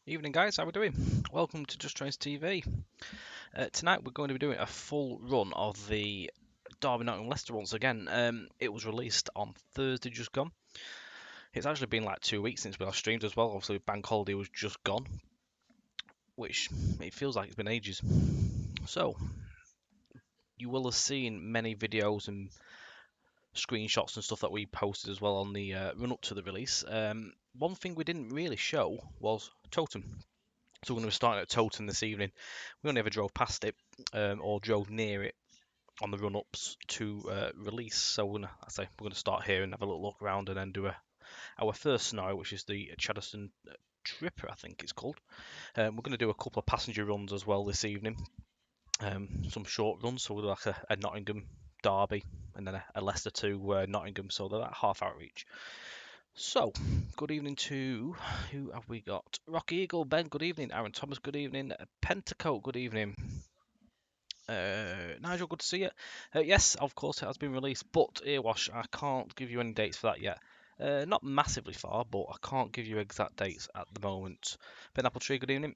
Evening guys, how are we doing? Welcome to Just Trains TV. Tonight we're going to be doing a full run of the Derby-Nottingham-Leicester once again. It was released on Thursday just gone. It's actually been like 2 weeks since we last streamed as well. Obviously bank holiday was just gone, which it feels like it's been ages. So, you will have seen many videos and screenshots and stuff that we posted as well on the run up to the release. One thing we didn't really show was Totem. So we're going to be starting at Totem this evening. We only ever drove past it or drove near it on the run-ups to release. So we're going to start here and have a little look around and then do our first scenario, which is the Chadderton Tripper, I think it's called. We're going to do a couple of passenger runs as well this evening. Some short runs, so we'll do like a Nottingham Derby and then a Leicester to Nottingham, so they're about half hour each. So, good evening to, who have we got? Rocky Eagle, Ben, good evening. Aaron Thomas, good evening. Pentacoat, good evening. Nigel, good to see you. Yes, of course it has been released, but Earwash, I can't give you any dates for that yet. Not massively far, but I can't give you exact dates at the moment. Ben Appletree, good evening.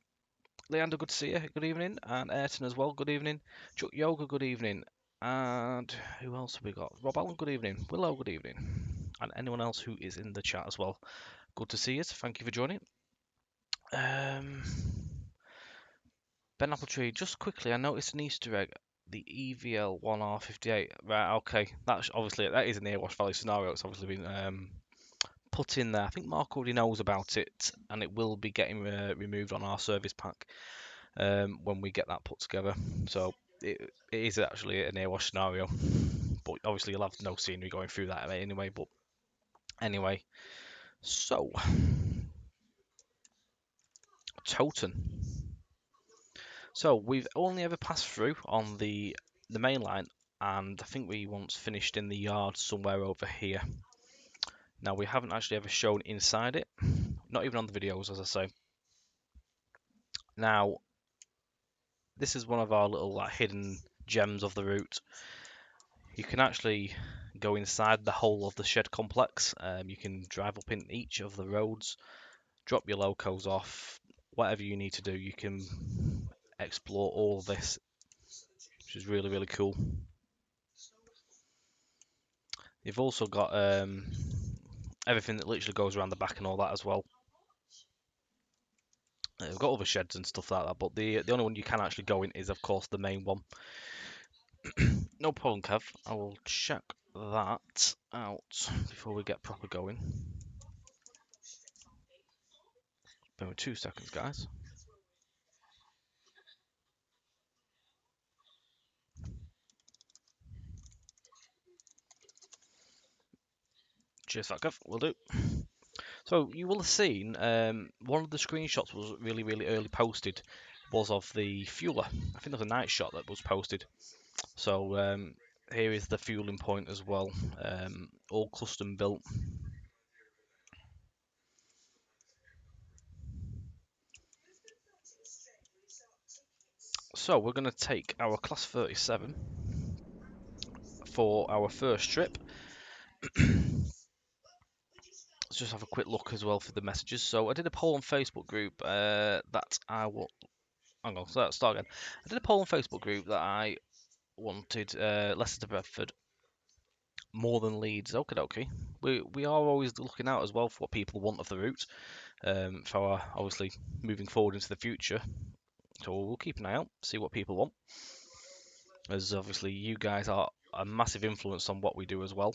Leander, good to see you. Good evening. And Ayrton as well, good evening. Chuck Yoga, good evening. And who else have we got? Rob Allen, good evening. Willow, good evening. And anyone else who is in the chat as well. Good to see you. Thank you for joining. Ben Appletree, just quickly, I noticed an Easter egg. The EVL1R58. Right, okay. That is an Airwash Valley scenario. It's obviously been put in there. I think Mark already knows about it, and it will be getting removed on our service pack when we get that put together. So it is actually an Airwash scenario, but obviously you'll have no scenery going through that anyway. But anyway, so Toten. So we've only ever passed through on the main line, and I think we once finished in the yard somewhere over here. Now we haven't actually ever shown inside it, not even on the videos, as I say. Now this is one of our little like hidden gems of the route. You can actually go inside the whole of the shed complex. You can drive up in each of the roads, drop your locos off, whatever you need to do. You can explore all of this, which is really, really cool. You've also got everything that literally goes around the back and all that as well. We've got other sheds and stuff like that, but the only one you can actually go in is, of course, the main one. No problem, Kev. I will check that out before we get proper going. Bear with 2 seconds, guys. Cheers, that Kev. Will do. So you will have seen one of the screenshots was really, really early posted. Was of the fueler. I think there's a night shot that was posted. So here is the fueling point as well, all custom built. So we're going to take our Class 37 for our first trip. Let's just have a quick look as well for the messages. So I did a poll on Facebook group that I will. Hang on, so let's start again. I did a poll on Facebook group that I wanted Leicester to Bradford more than Leeds. Okie dokie. We are always looking out as well for what people want of the route, for our, obviously moving forward into the future. So we'll keep an eye out, see what people want, as obviously you guys are a massive influence on what we do as well.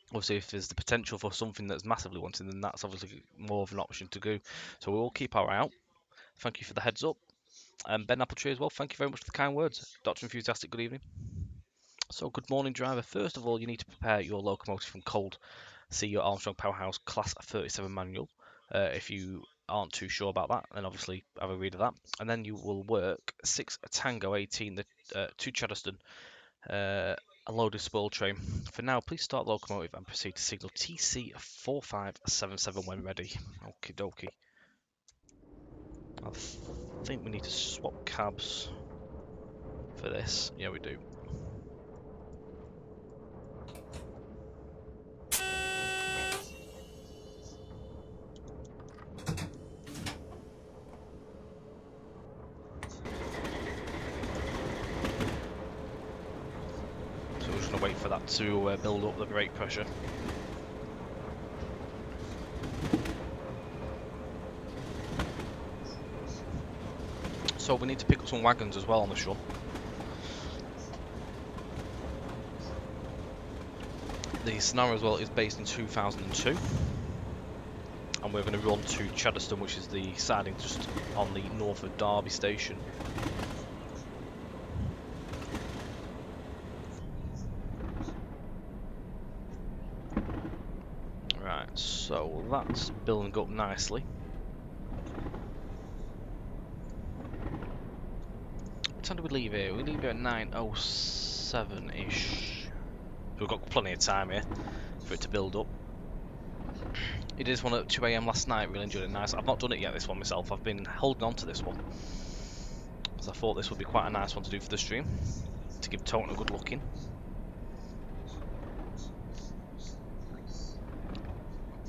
Obviously, if there's the potential for something that's massively wanted, then that's obviously more of an option to do. So we'll keep our eye out. Thank you for the heads up. And Ben Appletree as well, thank you very much for the kind words. Dr. Enthusiastic, good evening. So, good morning, driver. First of all, you need to prepare your locomotive from cold. See your Armstrong Powerhouse Class 37 manual. If you aren't too sure about that, then obviously have a read of that. And then you will work 6 Tango 18 to Chadderton, a loaded spoil train. For now, please start locomotive and proceed to signal TC4577 when ready. Okie dokie. I think we need to swap cabs for this. Yeah, we do. to build up the brake pressure. So we need to pick up some wagons as well on this run. The scenario as well is based in 2002. And we're going to run to Cheddar, which is the siding just on the north of Derby station. Right, so that's building up nicely. What time do we leave here? We leave here at 9:07-ish. We've got plenty of time here for it to build up. It did one at 2 AM last night, really enjoyed it, nice. I've not done it yet, this one myself. I've been holding on to this one because I thought this would be quite a nice one to do for the stream, to give Tone a good look in.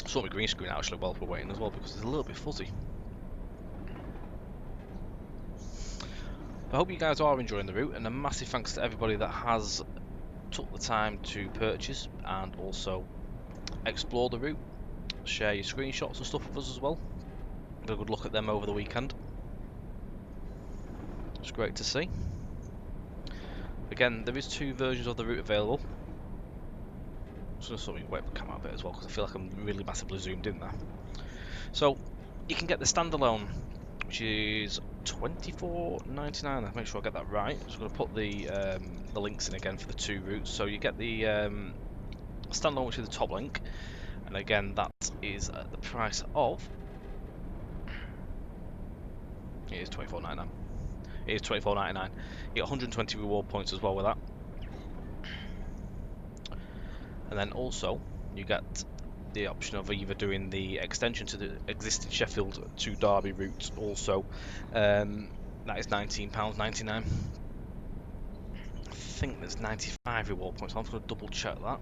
Sort of green screen actually while we're waiting as well because it's a little bit fuzzy. I hope you guys are enjoying the route, and a massive thanks to everybody that has took the time to purchase and also explore the route. Share your screenshots and stuff with us as well. Have a good look at them over the weekend. It's great to see. Again, there is 2 versions of the route available. I'm just going to wait for the camera a bit as well because I feel like I'm really massively zoomed in there. So you can get the standalone, which is $24.99. I'll make sure I get that right. So I'm going to put the links in again for the 2 routes. So you get the standalone, which is the top link, and again that is at the price of, it is $24.99. It is $24.99. You get 120 reward points as well with that, and then also you get the option of either doing the extension to the existing Sheffield to Derby route also. That is £19.99. I think there's 95 reward points. I'm going to double check that.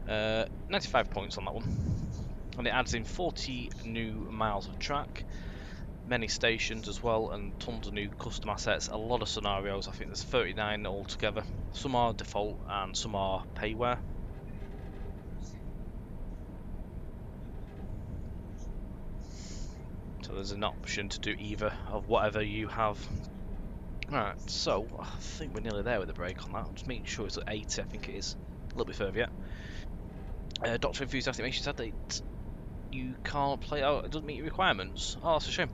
Uh, 95 points on that one, and it adds in 40 new miles of track, many stations as well, and tons of new custom assets, a lot of scenarios. I think there's 39 altogether. Some are default and some are payware. So there's an option to do either of whatever you have. Right, so I think we're nearly there with the brake on that. I'm just making sure it's at 80, I think it is. A little bit further yet. Dr. Enthusiastic makes you sad that you can't play out, it doesn't meet your requirements. Oh, that's a shame.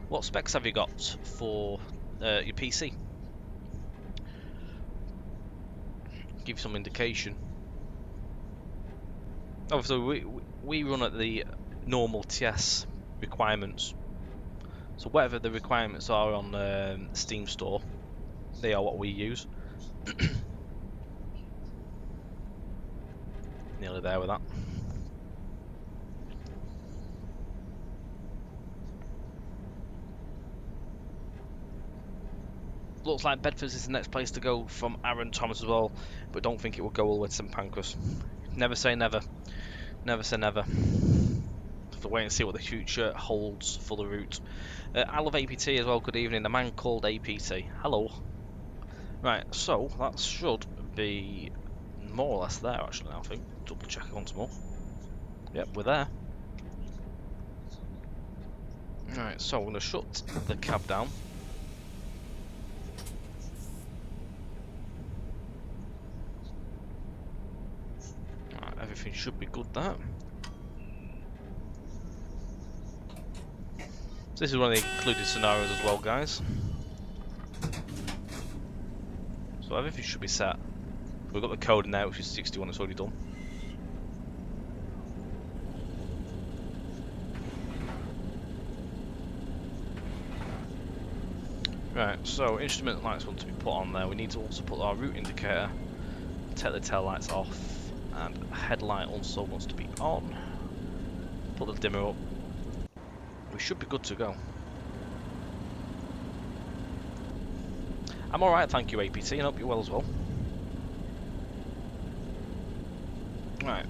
What specs have you got for your PC? Give some indication. Obviously, we run at the normal TS requirements. So whatever the requirements are on Steam Store, they are what we use. Nearly there with that. Looks like Bedford is the next place to go from Aaron Thomas as well, but don't think it will go all the way to St Pancras. Never say never. Never say never. Have to wait and see what the future holds for the route. I love APT as well. Good evening. The man called APT. Hello. Right, so that should be more or less there actually. I think. Double check it once more. Yep, we're there. Right, so I'm going to shut the cab down. Right, everything should be good there. So this is one of the included scenarios as well, guys. So everything should be set. We've got the code in there, which is 61. It's already done. Right, so instrument lights want to be put on there. We need to also put our route indicator, take the tail lights off, and headlight also wants to be on. Put the dimmer up. We should be good to go. I'm alright, thank you APT, and hope you're well as well. Right,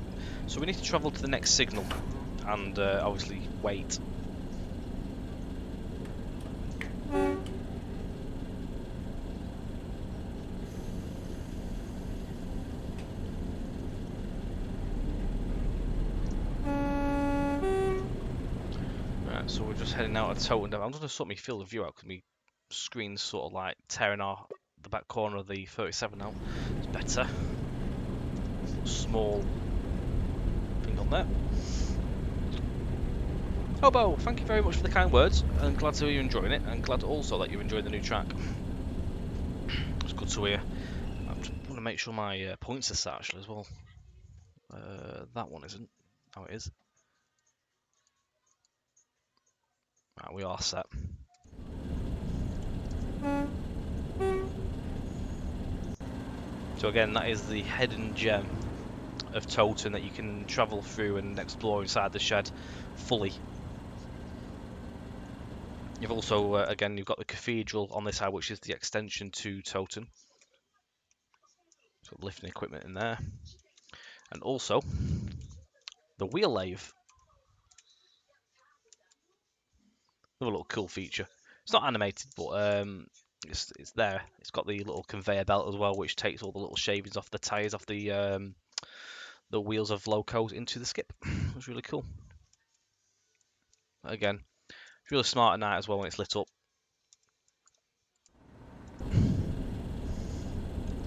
so we need to travel to the next signal and obviously wait. So we're just heading out of Toten. I'm just going to sort my field of view out because my screen's sort of like tearing off the back corner of the 37 now. It's better. Small thing on there. Hobo, thank you very much for the kind words. I'm glad to hear you're enjoying it, and glad also that you're enjoying the new track. It's good to hear. I just want to make sure my points are set actually as well. That one isn't. Oh, it is. Right, we are set. So again, that is the hidden gem of Toten that you can travel through and explore inside the shed fully. You've also, again, you've got the cathedral on this side, which is the extension to Toten. So lifting equipment in there. And also, the wheel lathe. Another little cool feature. It's not animated, but it's there. It's got the little conveyor belt as well, which takes all the little shavings off the tyres, off the wheels of locos into the skip. It was really cool. Again, it's really smart at night as well when it's lit up.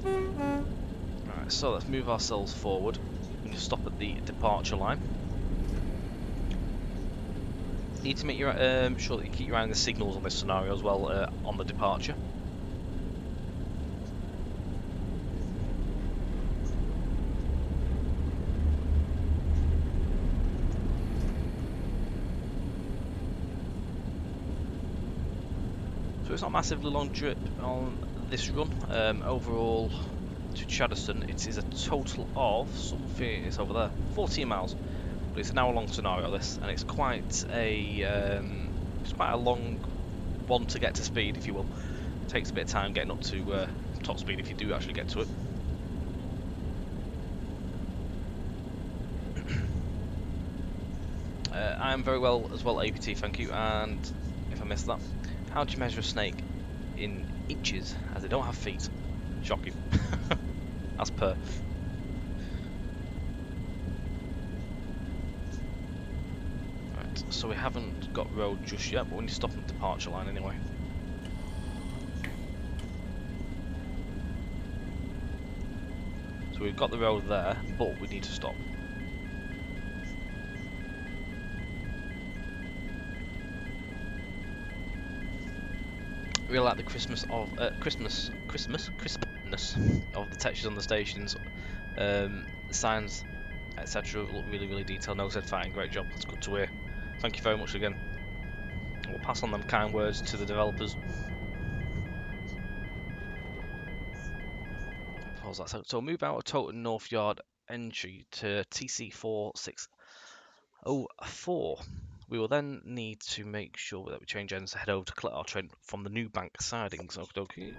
Right, so let's move ourselves forward and just stop at the departure line. You need to make your sure that you keep your eye on the signals on this scenario as well on the departure. So it's not a massively long trip on this run. Overall to Chaddeston, it is a total of something. It's over there, 14 miles. But it's an hour-long scenario this, and it's quite a long one to get to speed, if you will. It takes a bit of time getting up to top speed if you do actually get to it. I am very well as well, APT, thank you. And if I missed that, how do you measure a snake in inches as they don't have feet? Shocking. As per. Right, so we haven't got road just yet, but we need to stop at the departure line anyway. So we've got the road there, but we need to stop. I really like the crispness of crispness of the textures on the stations. The signs, etc. look really detailed. No said fighting, great job. That's good to hear. Thank you very much again. We'll pass on them kind words to the developers. Pause that. So move out of Toten North Yard entry to TC4604. We will then need to make sure that we change ends to head over to collect our train from the New Bank sidings. Okay.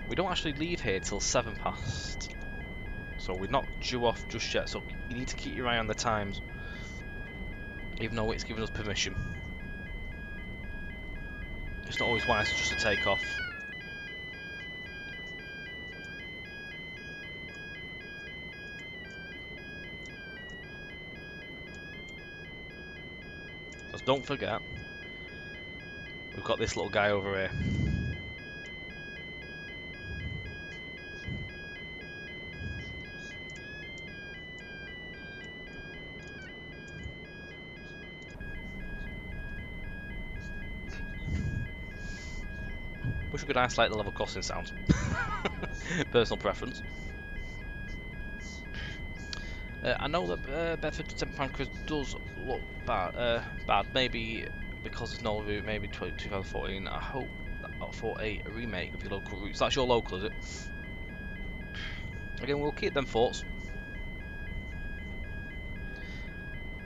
We don't actually leave here till 7 past, so we're not due off just yet. So you need to keep your eye on the times, even though it's given us permission. It's not always wise just to take off. Just don't forget, we've got this little guy over here. Wish we could isolate the level crossing sound. Personal preference. I know that Bedford to St Pancras does look bad, maybe because it's an old route, maybe 2014. I hope for a remake of your local routes. That's your local, is it? Again, we'll keep them thoughts.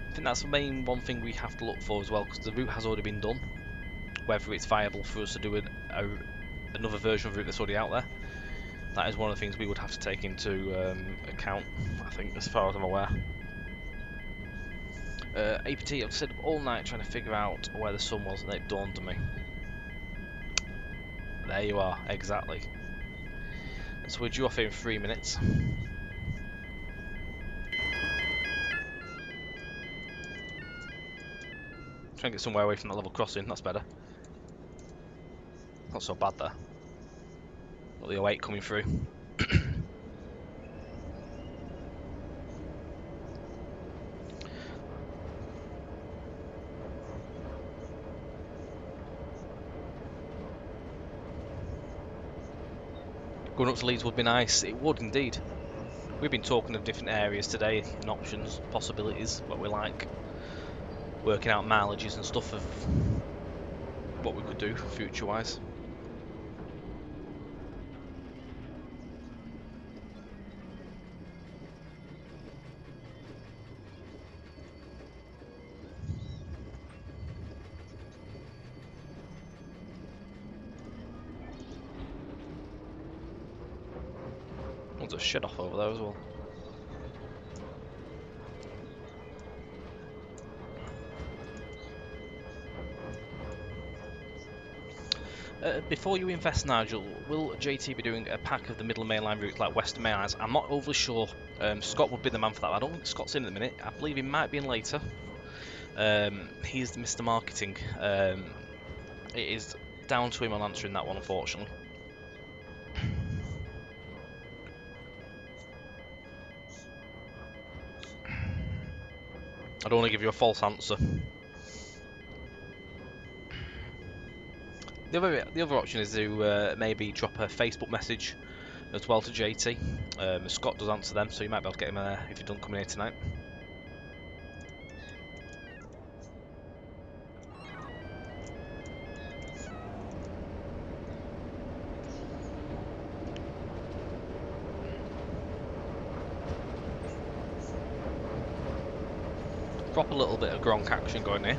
I think that's the main one thing we have to look for as well, because the route has already been done. Whether it's viable for us to do another version of the route that's already out there. That is one of the things we would have to take into account, I think, as far as I'm aware. APT, I've stayed up all night trying to figure out where the sun was, and it dawned on me. There you are, exactly. So we're due off here in 3 minutes. Try and get somewhere away from that level crossing. That's better. Not so bad there. Got the 08 coming through. Going up to Leeds would be nice. It would indeed. We've been talking of different areas today and options, possibilities, what we like. Working out mileages and stuff of what we could do future-wise. There's a shed off over there as well. Before you invest, Nigel, will JT be doing a pack of the Midland Main Line routes like Western Main Lines? I'm not overly sure. Scott would be the man for that. I don't think Scott's in at the minute. I believe he might be in later. He's Mr. Marketing. It is down to him on answering that one, unfortunately. I don't want to give you a false answer. The other option is to maybe drop a Facebook message as well to JT. Scott does answer them, so you might be able to get him if you don't come in here tonight. Drop a little bit of Gronk action going here.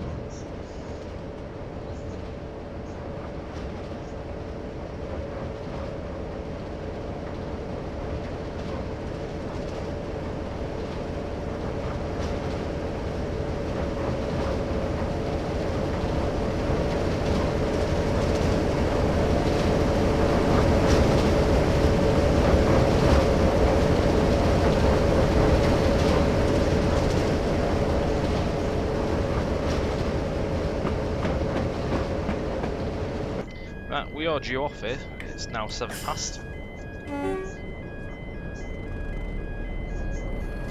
Right, we are due off here. It's now 7 past.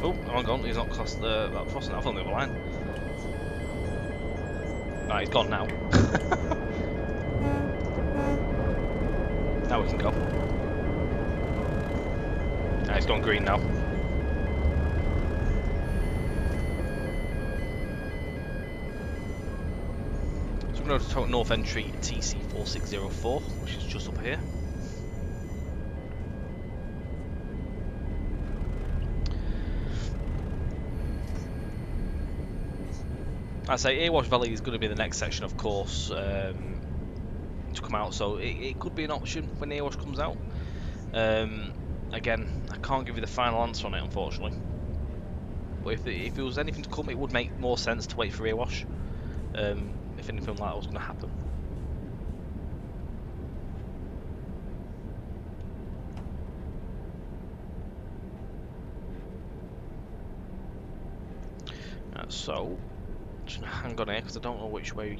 Oh, hang on, he's not crossing that crossing off on the other line. Right, he's gone now. Now we can go. Right, he's gone green now. So we're going to North Entry TC4604, which is just up here. I say Erewash Valley is going to be the next section, of course, to come out, so it could be an option when Erewash comes out. Again, I can't give you the final answer on it, unfortunately. But if there was anything to come, it would make more sense to wait for Erewash. If anything like that was going to happen. So, just hang on here because I don't know which way.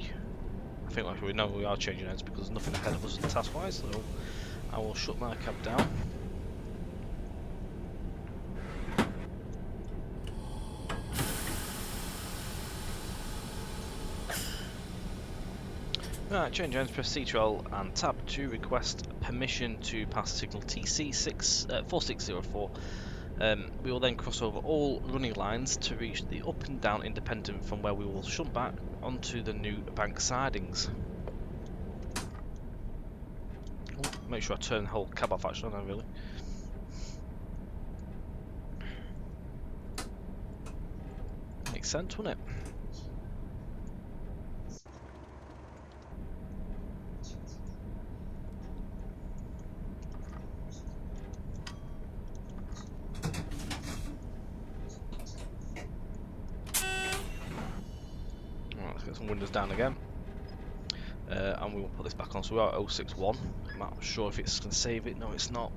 I think actually we know we are changing heads because there's nothing ahead of us task-wise. So I will shut my cab down. Right, change hands, press Ctrl and tab to request permission to pass the signal TC4604. We will then cross over all running lines to reach the up and down independent, from where we will shunt back onto the new bank sidings. Oh, make sure I turn the whole cab off actually, no really. Makes sense, wouldn't it? Let's get some windows down again. And we will put this back on. So we are at 061. I'm not sure if it's going to save it. No, it's not.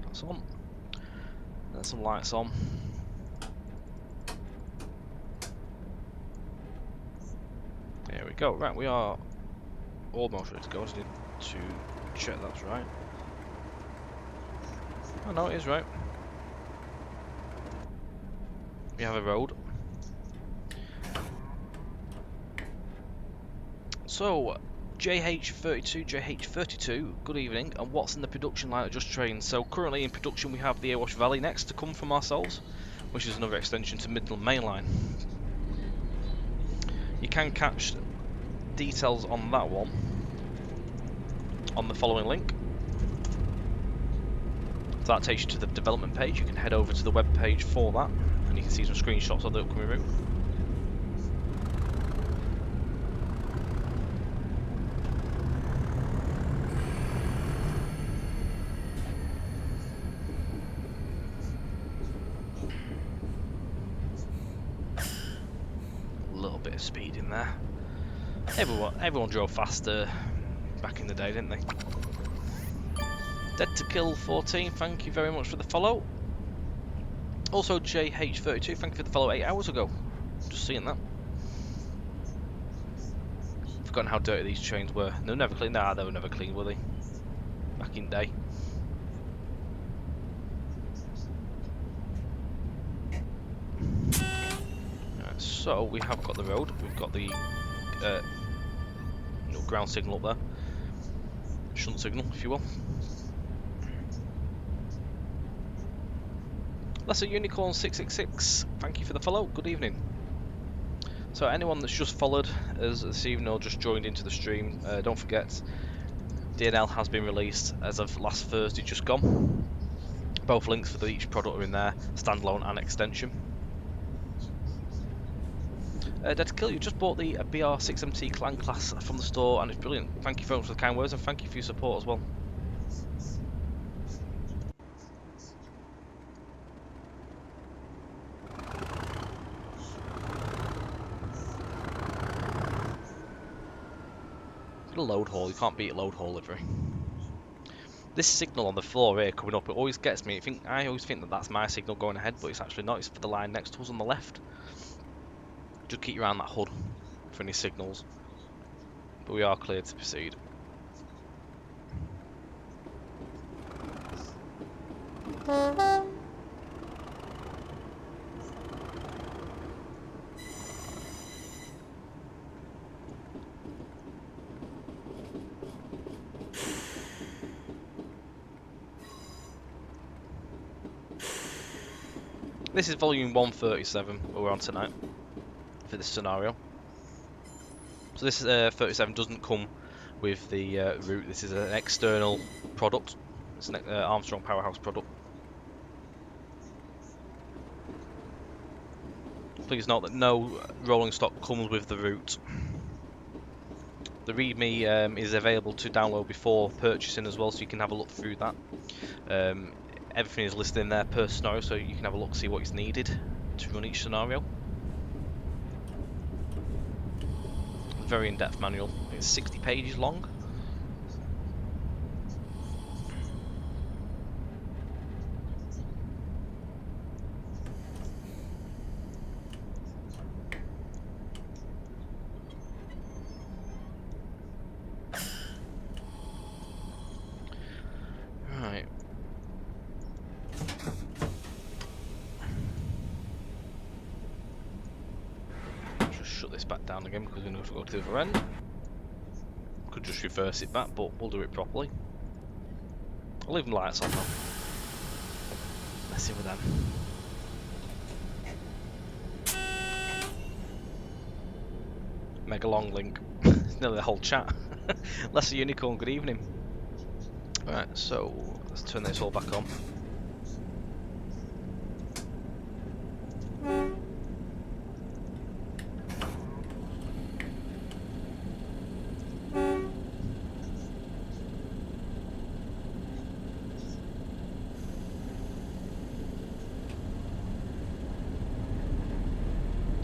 That's on. There's some lights on. we go. Right, we are almost ready to go. I just need to check that's right. Oh no, it is right. We have a road. So, JH32, JH32, good evening, and what's in the production line at Just Train? So currently in production we have the Awash Valley next to come from ourselves, which is another extension to Midland Main Line. You can catch details on that one on the following link. So that takes you to the development page. You can head over to the web page for that, and you can see some screenshots of the upcoming route. A little bit of speed in there. Everyone drove faster back in the day, didn't they? Dead to Kill 14, thank you very much for the follow. Also JH32, thank you for the follow 8 hours ago. Just seeing that. Forgotten how dirty these trains were. They were never clean. Nah, they were never clean, were they? Back in day. Right, so we have got the road. We've got the ground signal up there. Shunt signal, if you will. Leicester Unicorn 666, thank you for the follow. Good evening. So anyone that's just followed us this evening or just joined into the stream, don't forget DNL has been released as of last Thursday just gone. Both links for each product are in there, standalone and extension. Dead to Kill, you just bought the BR6MT Clan class from the store and it's brilliant. Thank you very much for the kind words and thank you for your support as well. Load haul, you can't beat load haul livery. This signal on the floor here coming up, it always gets me. I always think that that's my signal going ahead, but it's actually not. It's for the line next to us on the left. Just keep your eye on that HUD for any signals. But we are cleared to proceed. This is volume 137 we're on tonight for this scenario. So this 37 doesn't come with the route. This is an external product. It's an Armstrong Powerhouse product. Please note that no rolling stock comes with the route. The README is available to download before purchasing as well, so you can have a look through that. Everything is listed in there per scenario, so you can have a look, see what is needed to run each scenario. Very in-depth manual. It's 60 pages long. Right. Just shut this back down again because we know to go to the other end. Could just reverse it back, but we'll do it properly. I'll leave the lights on though. Messing with them. Mega long link. It's nearly the whole chat. Leicester Unicorn, good evening. Right, so let's turn this all back on.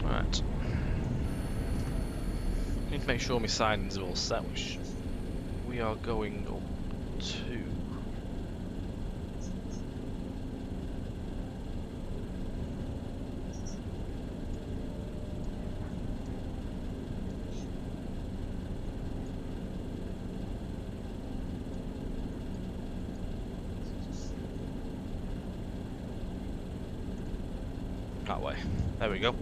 Right. Need to make sure my signings are all set, which we are going up to. That way. There we go.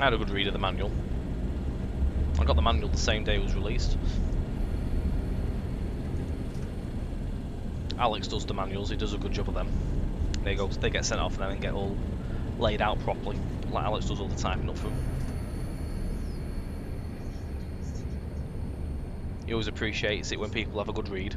I had a good read of the manual. I got the manual the same day it was released. Alex does the manuals, he does a good job of them. They get sent off and then get all laid out properly, like Alex does all the typing up for them. He always appreciates it when people have a good read.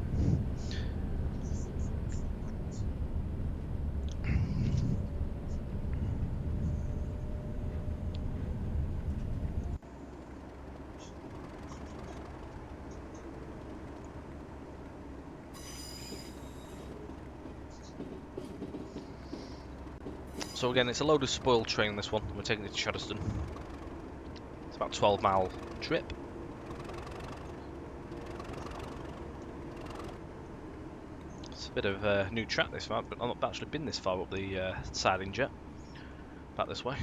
So again, it's a load of spoiled train, this one. We're taking it to Chadderston. It's about a 12-mile trip. It's a bit of a new track this far, but I've not actually been this far up the siding jet. Back this way.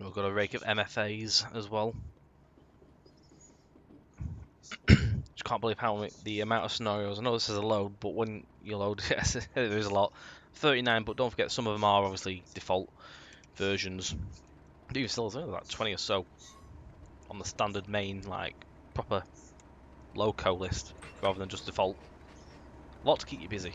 We've got a rake of MFAs as well. Just can't believe how the amount of scenarios. I know this is a load, but when you load, yes, there is a lot. 39, but don't forget some of them are obviously default versions. Even still, there's only like 20 or so on the standard main, like proper loco list, rather than just default. A lot to keep you busy.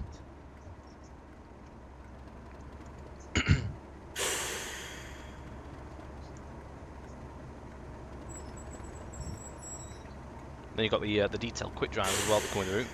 Then you've got the detailed quick drive as well that come with the route.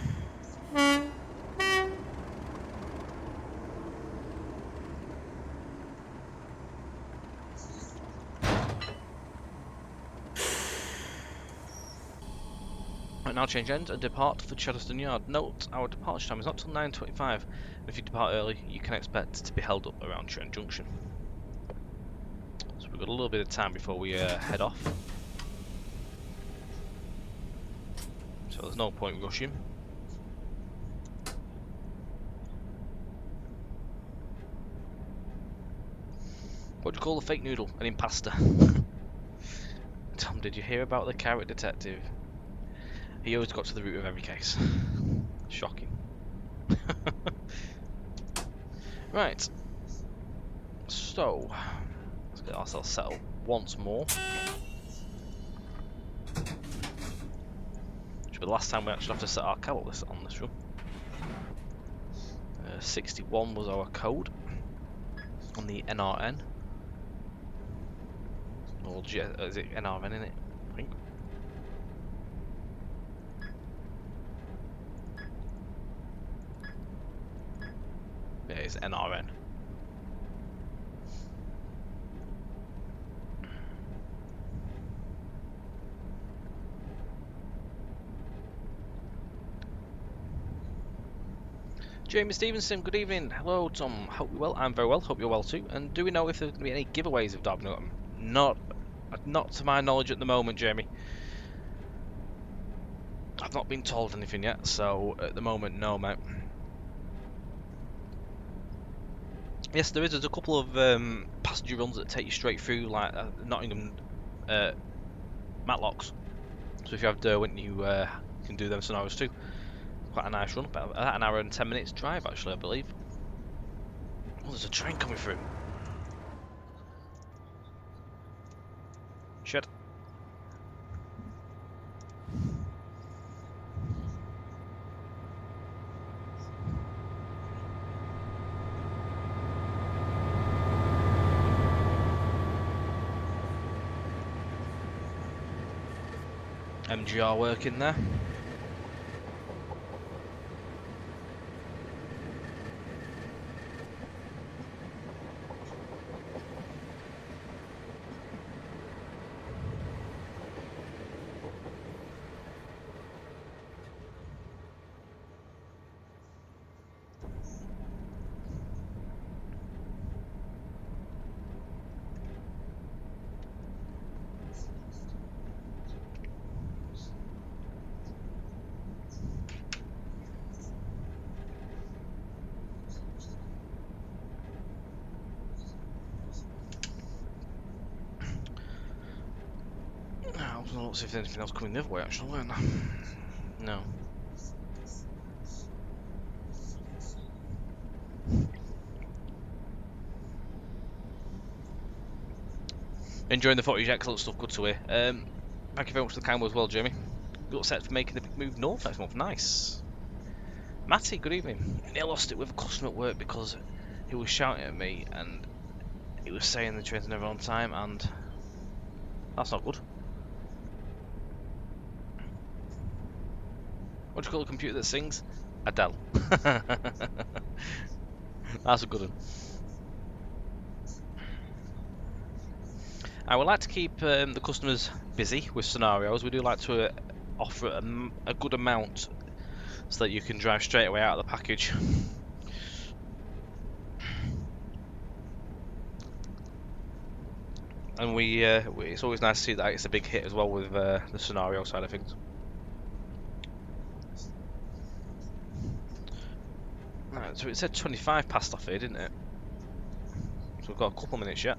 Right, now change end and depart for Chadderston Yard. Note, our departure time is not till 9:25. If you depart early, you can expect to be held up around Trent Junction. So we've got a little bit of time before we head off. So there's no point rushing. What do you call a fake noodle? An impasta. Tom, did you hear about the carrot detective? He always got to the root of every case. Shocking. Right. So, let's get ourselves settled once more. Should be the last time we actually have to set our cab up on this run. 61 was our code on the NRN. Or is it NRN in it? I think. Yeah, it's NRN. Jamie Stevenson, good evening. Hello, Tom. Hope you're well. I'm very well. Hope you're well too. And do we know if there's going to be any giveaways of Derby-Nottingham? Not to my knowledge at the moment, Jamie. I've not been told anything yet, so at the moment, no, mate. Yes, there is. There's a couple of passenger runs that take you straight through, like Nottingham Matlocks. So if you have Derwent, you can do them scenarios too. Quite a nice run, about an hour and 10 minutes drive actually, I believe. Oh, there's a train coming through. Shit. MGR working there. Well, let's see if there's anything else coming the other way, actually. No. Enjoying the footage, excellent stuff, good to hear. Thank you very much for the kind words as well, Jamie. You look set for making the big move north next month, nice. Matty, good evening. I lost it with a customer at work because he was shouting at me and he was saying the train's never on time, and that's not good. What do you call a computer that sings? Adele. That's a good one. I would like to keep the customers busy with scenarios. We do like to offer a good amount so that you can drive straight away out of the package. And it's always nice to see that it's a big hit as well with the scenario side of things. Right, so it said 25 past off here, didn't it? So we've got a couple of minutes yet.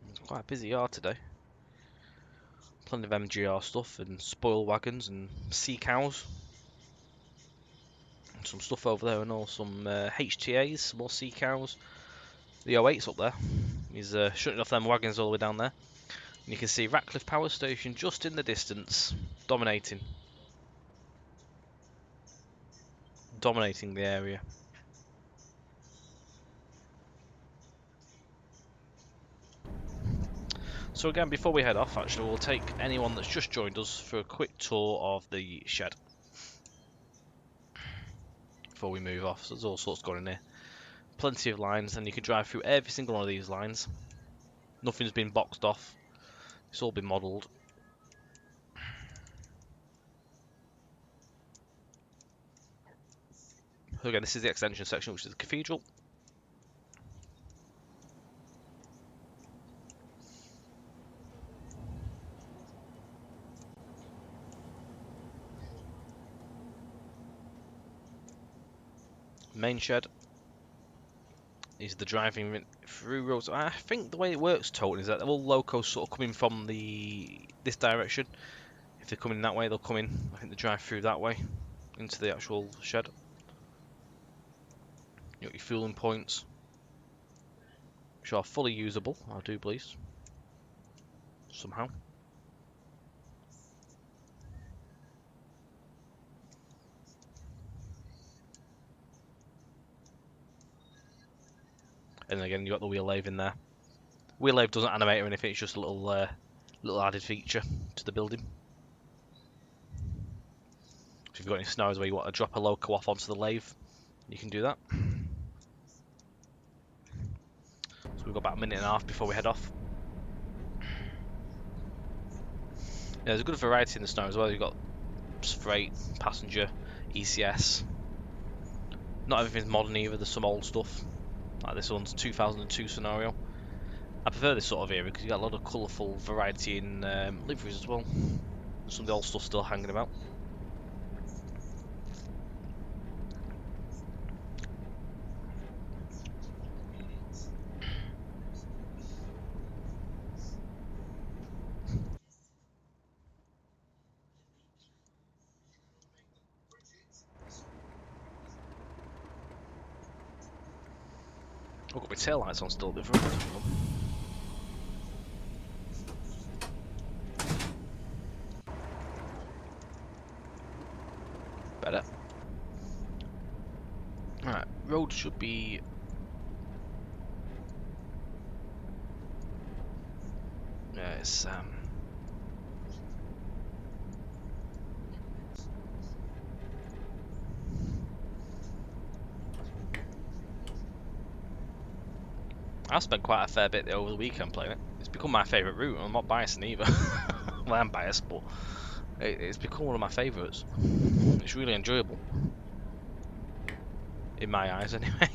It's quite a busy yard today. Plenty of MGR stuff and spoil wagons and sea cows. And some stuff over there and all some HTAs, some more sea cows. The 08's up there. He's shutting off them wagons all the way down there. And you can see Ratcliffe Power Station just in the distance, dominating the area. So again, before we head off, actually, we'll take anyone that's just joined us for a quick tour of the shed before we move off. So there's all sorts going in here. Plenty of lines, and you can drive through every single one of these lines. Nothing's been boxed off. It's all been modelled. So again, this is the extension section, which is the cathedral. Main shed is the driving through roads. I think the way it works, Total, is that all locos sort of coming from this direction. If they're coming that way, they'll come in. I think they drive through that way into the actual shed. You got your fueling points, which are fully usable, I do believe, somehow. And again, you got the wheel lathe in there. Wheel lathe doesn't animate or anything; it's just a little added feature to the building. So if you've got any scenarios where you want to drop a loco off onto the lathe, you can do that. So we've got about a minute and a half before we head off. Yeah, there's a good variety in the scenario as well. You've got freight, passenger, ECS. Not everything's modern either. There's some old stuff. Like this one's 2002 scenario. I prefer this sort of area because you got a lot of colourful variety in liveries as well. Some of the old stuff still hanging about. I've got my tail lights on still a bit for better. Alright, road should be it's I've spent quite a fair bit over the weekend playing it. It's become my favourite route. I'm not biasing either. Well, I'm biased, but it's become one of my favourites. It's really enjoyable. In my eyes, anyway.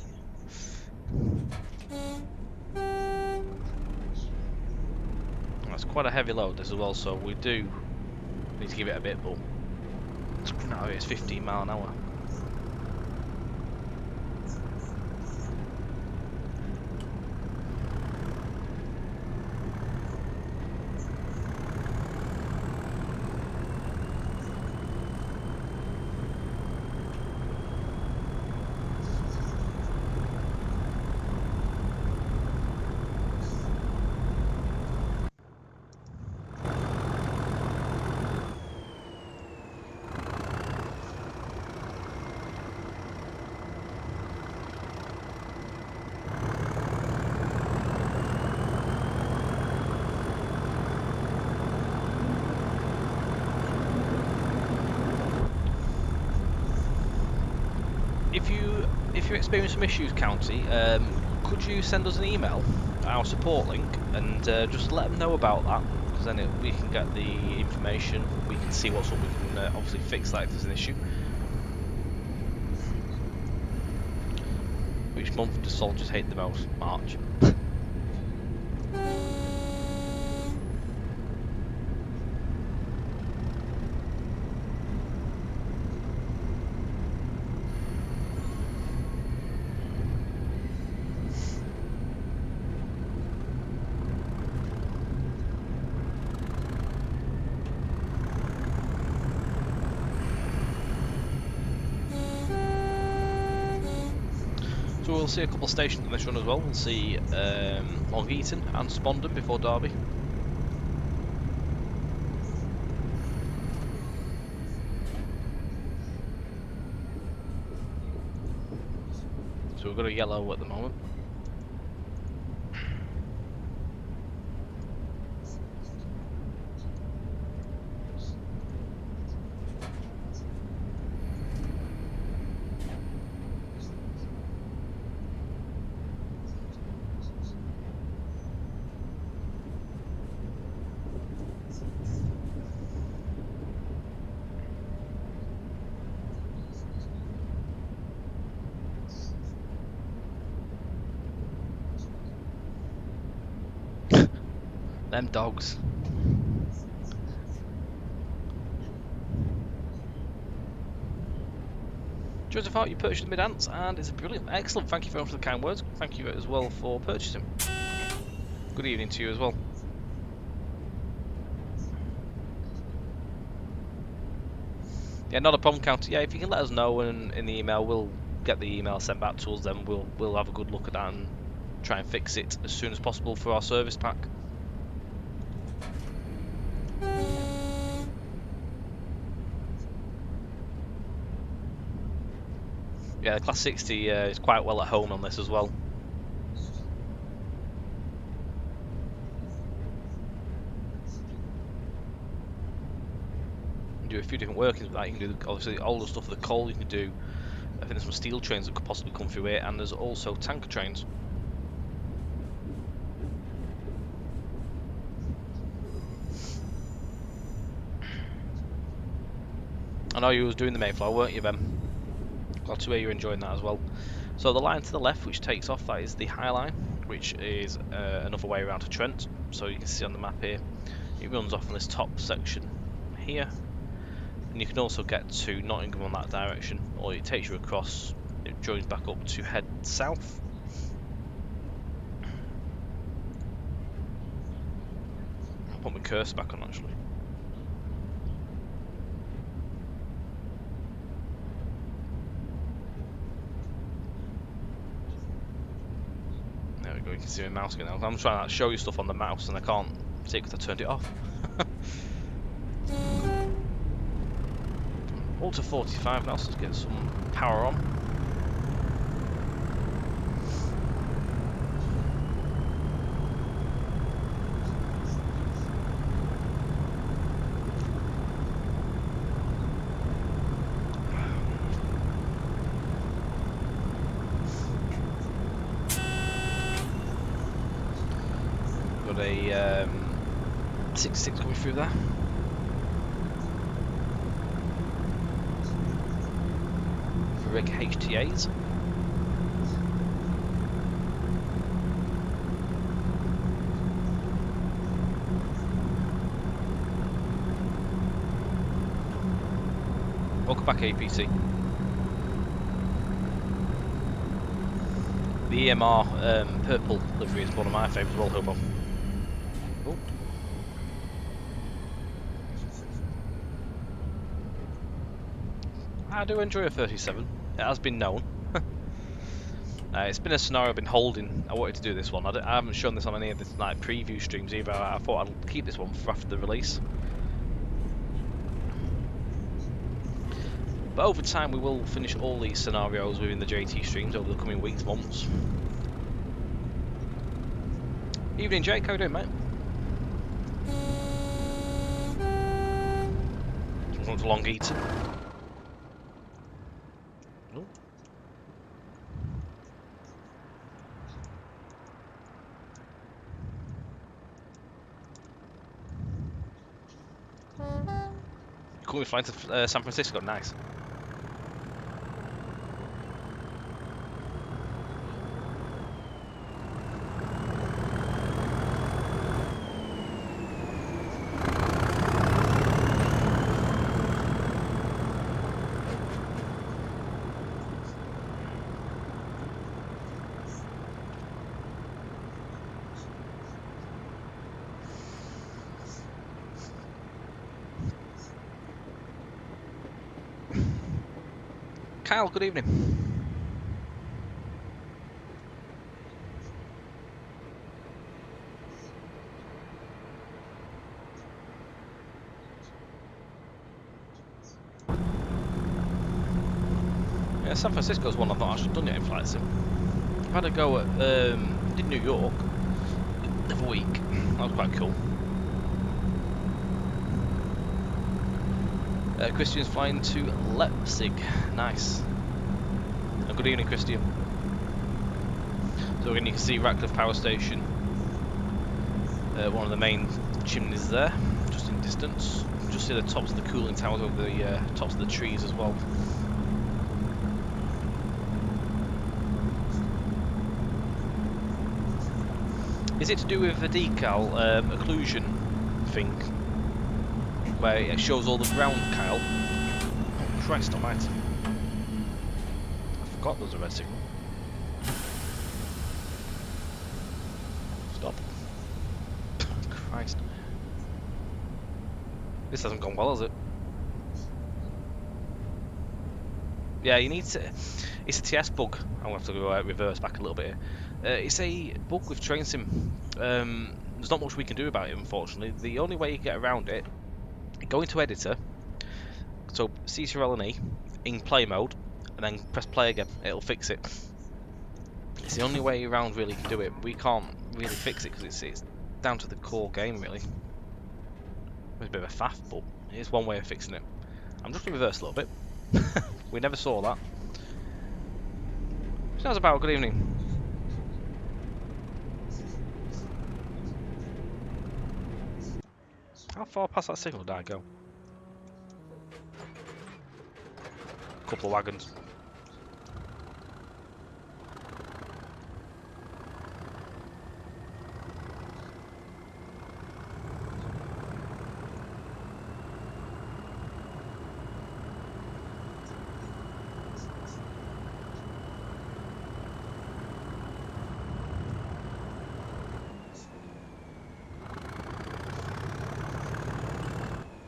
That's quite a heavy load, this as well, so we do need to give it a bit, but no, it's 15 mile an hour. if you experience some issues, County, could you send us an email, our support link, and just let them know about that, because then we can get the information, we can see what's up, we can obviously fix that if there's an issue. Which month do soldiers hate the most? March. So we'll see a couple of stations on this run as well. We'll see Long Eaton and Spondon before Derby. So we've got a yellow at the moment. Them dogs. Joseph Hart, you purchased Mid-Ants, and it's brilliant, excellent. Thank you very much for the kind words. Thank you as well for purchasing. Good evening to you as well. Yeah, not a problem, County. Yeah, if you can let us know in the email, we'll get the email sent back to us. Then we'll have a good look at that and try and fix it as soon as possible for our service pack. Yeah, the Class 60 is quite well at home on this as well. You can do a few different workings with that. You can do obviously all the stuff for the coal. You can do, I think there's some steel trains that could possibly come through here, and there's also tanker trains. I know you was doing the Mayflower, weren't you, Ben? Glad to hear you're enjoying that as well. So the line to the left, which takes off, that is the High Line, which is another way around to Trent. So you can see on the map here, it runs off on this top section here, and you can also get to Nottingham on that direction, or it takes you across. It joins back up to head south. I'll put my cursor back on actually. There we go, you can see my mouse going now. I'm trying to show you stuff on the mouse and I can't see it because I turned it off. All to 45 now, so let's get some power on. Got a 66 coming through there. Rig HTAs. Welcome back, APC. The EMR purple livery is one of my favourites as well, Hobo. Oh. I do enjoy a 37. It has been known. It's been a scenario I've been holding. I wanted to do this one. I haven't shown this on any of the like preview streams either. I thought I'd keep this one for after the release. But over time we will finish all these scenarios within the JT streams over the coming weeks, months. Evening Jake, how you doing, mate? Welcome to Long Eaton. Oh. Currently flying to San Francisco. Nice. Kyle, good evening. Yeah, San Francisco's one I thought I should have done yet in flight sim. I've had a go at did New York the other week. That was quite cool. Christian's flying to Leipzig. Nice. And good evening, Christian. So again, you can see Ratcliffe Power Station. One of the main chimneys there, just in distance. You can just see the tops of the cooling towers over the tops of the trees as well. Is it to do with the decal occlusion thing, where it shows all the ground, Kyle? Oh Christ almighty. I forgot there was a red signal. Stop. Christ. This hasn't gone well, has it? Yeah, you need to... It's a TS bug. I'm going to have to go reverse back a little bit here. It's a bug with train sim. There's not much we can do about it, unfortunately. The only way you get around it, go into editor, so CTRL&E, in play mode, and then press play again. It'll fix it. It's the only way around really can do it. We can't really fix it because it's down to the core game really. It's a bit of a faff, but it's one way of fixing it. I'm just going to reverse a little bit. We never saw that. Sounds about good evening. How far past that signal did I go? A couple of wagons.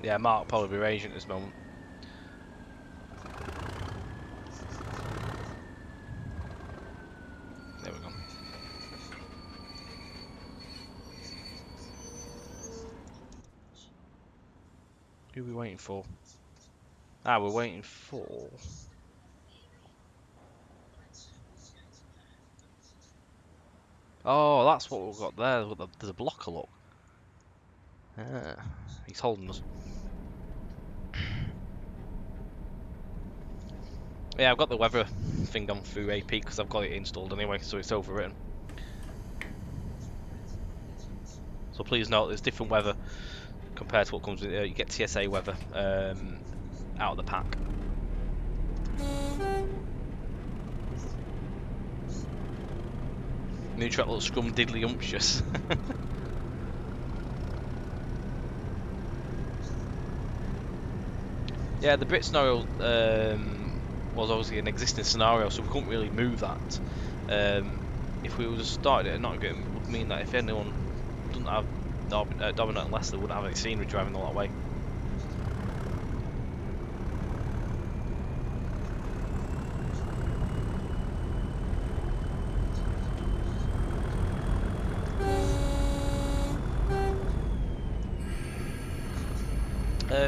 Yeah, Mark probably be raging at this moment. There we go. Who are we waiting for? Ah, we're waiting for... Oh, that's what we've got there. There's a blocker, look. Ah, he's holding us. Yeah, I've got the weather thing on through AP because I've got it installed anyway, so it's overwritten. So please note there's different weather compared to what comes with it. You get TSA weather out of the pack. New track looks scrum diddly umptious. Yeah, the Brit scenario was obviously an existing scenario, so we couldn't really move that. If we would have started it at Nottingham, it would mean that if anyone doesn't have Derby-Nottingham-Leicester, wouldn't have any scenery driving all that way.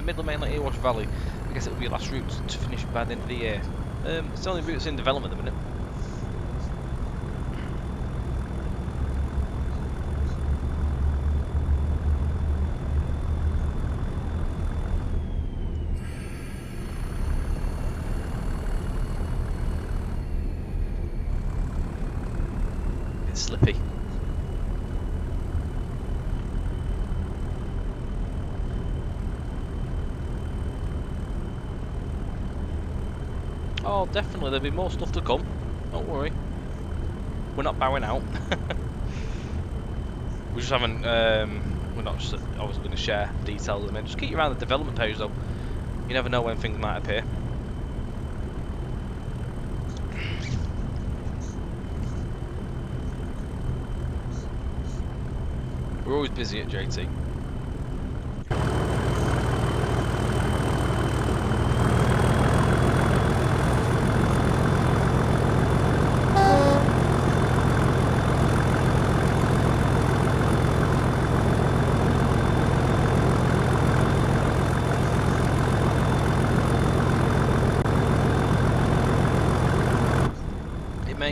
Midland Main Line, Erewash Valley. I guess it will be your last route to finish by the end of the year. It's the only route that's in development at the minute. It's slippy. Oh, definitely. There'll be more stuff to come. Don't worry. We're not bowing out. We just haven't. We're not just obviously going to share details of it. Just keep you around the development page, though. You never know when things might appear. We're always busy at JT.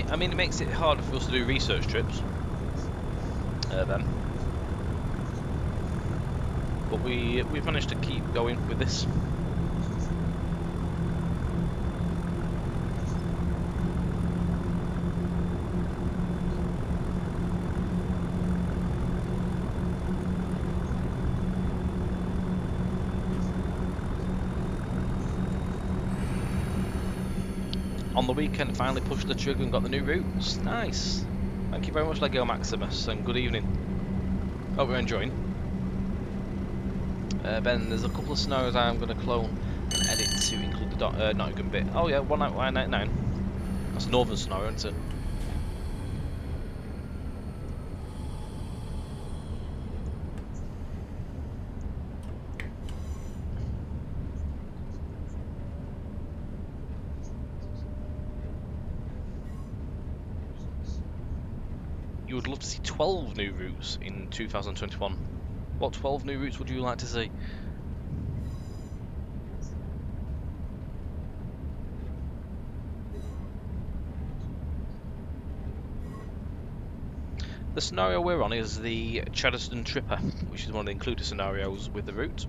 I mean, it makes it harder for us to do research trips. Then, but we've managed to keep going with this. On the weekend, finally pushed the trigger and got the new routes. Nice. Thank you very much, Lego Maximus, and good evening. Hope you're enjoying. Ben, there's a couple of scenarios I'm going to clone and edit to include the Nottingham bit. Oh yeah, 199. That's a northern scenario, isn't it? You would love to see 12 new routes in 2021. What 12 new routes would you like to see? The scenario we're on is the Cheddar Tripper, which is one of the included scenarios with the route.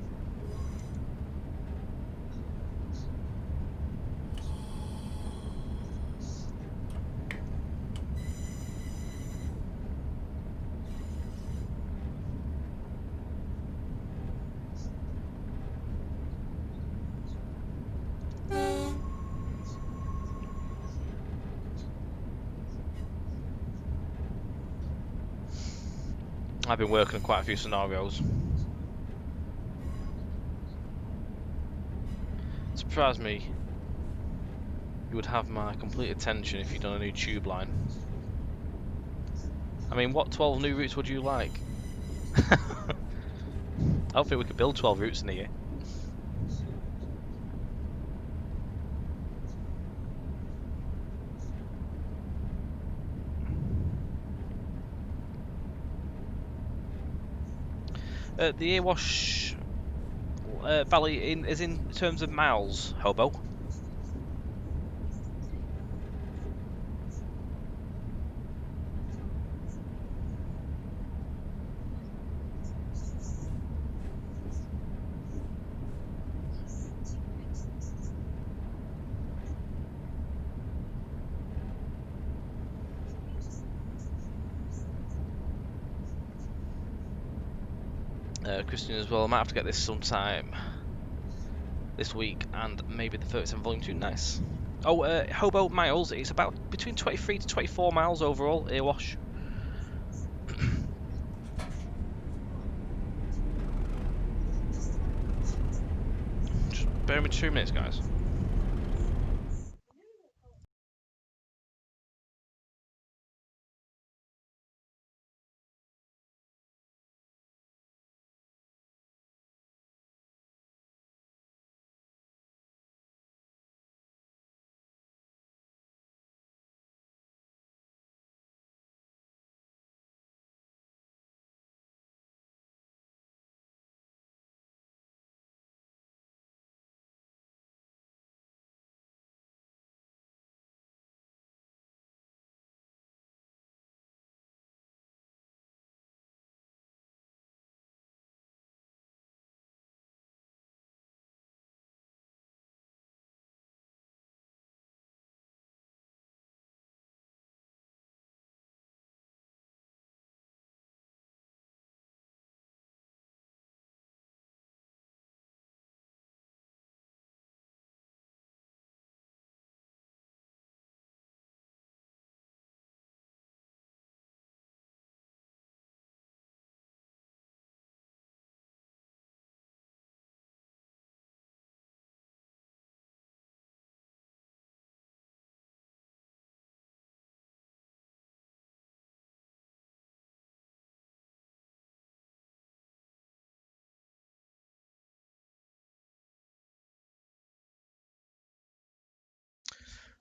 I've been working on quite a few scenarios. Surprised me you would have my complete attention if you'd done a new tube line. I mean, what 12 new routes would you like? I don't think we could build 12 routes in a year. The Ewash Valley is in terms of miles, Hobo. Christian as well. I might have to get this sometime this week and maybe the 37 volume 2. Nice. Oh, Hobo miles. It's about between 23 to 24 miles overall. Ewash. Just bear with me 2 minutes, guys.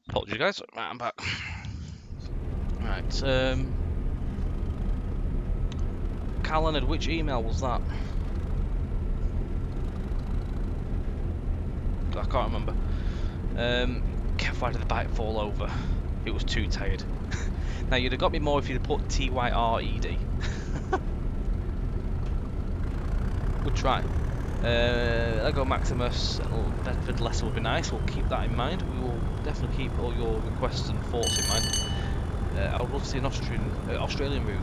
Apologies, guys. Right, I'm back. Right, Cal Leonard, which email was that? I can't remember. Why did the bike fall over? It was too tired. Now, you'd have got me more if you'd have put T-Y-R-E-D. Good try. Lego Maximus, Bedford Leicester would be nice. We'll keep that in mind. We will definitely keep all your requests and thoughts in mind. I would love to see an Australian route.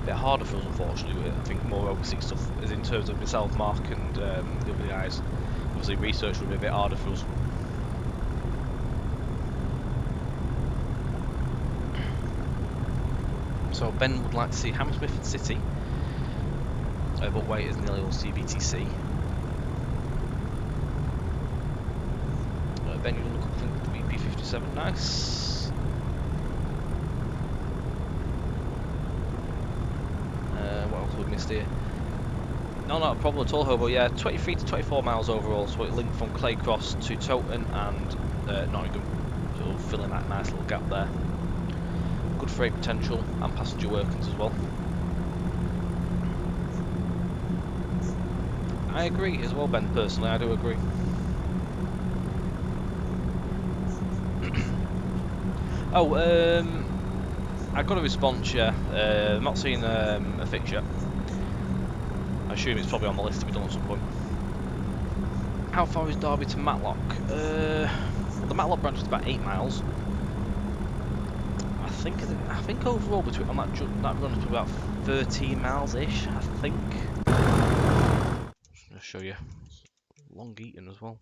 A bit harder for us, unfortunately. I think more overseas stuff is in terms of myself, Mark, and the other guys. Obviously, research would be a bit harder for us. So Ben would like to see Hammersmith and City, but wait is nearly all CBTC. Ben, you're looking for the BP57, nice. What else have we missed here? No, not a problem at all, Hobo. Yeah, 23 to 24 miles overall, so it linked from Claycross to Towton and Nottingham. So we'll fill in that nice little gap there. Good freight potential and passenger workings as well. I agree as well, Ben, personally, I do agree. Oh, I got a response, yeah. I've not seen a fix yet. I assume it's probably on the list to be done at some point. How far is Derby to Matlock? Well, the Matlock branch is about 8 miles. I think overall between on that run is about 13 miles ish. I think. Just gonna show you Long Eaton as well.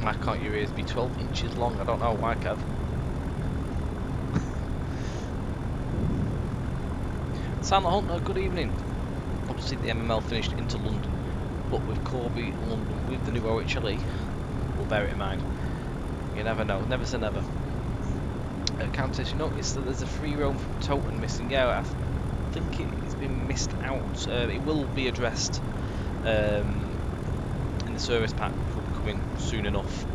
Why can't your ears be 12 inches long? I don't know why, Kev. Sandler Hunter, good evening. Obviously the MML finished into London, but with Corby London with the new OHLE, we'll bear it in mind. You never know, never say never. Countess, you notice that there's a free roam from Towton missing. Yeah, I think it's been missed out. It will be addressed in the service pack, which will be coming soon enough.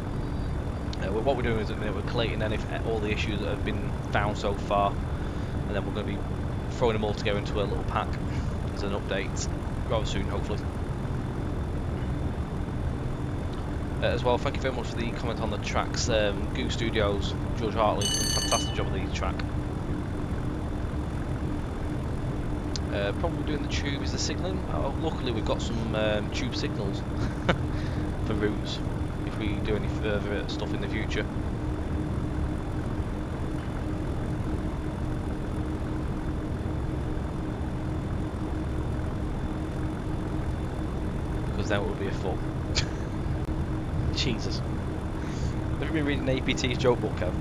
What we're doing is at the minute we're collating all the issues that have been found so far, and then we're going to be throwing them all together into a little pack as an update rather soon, hopefully. As well, thank you very much for the comment on the tracks. Goo Studios, George Hartley, fantastic job of the track. Probably doing the tube is the signalling. Oh, luckily we've got some tube signals for routes if we do any further stuff in the future. Because then it will be a full. Jesus. Have you been reading APT's joke book, Kev?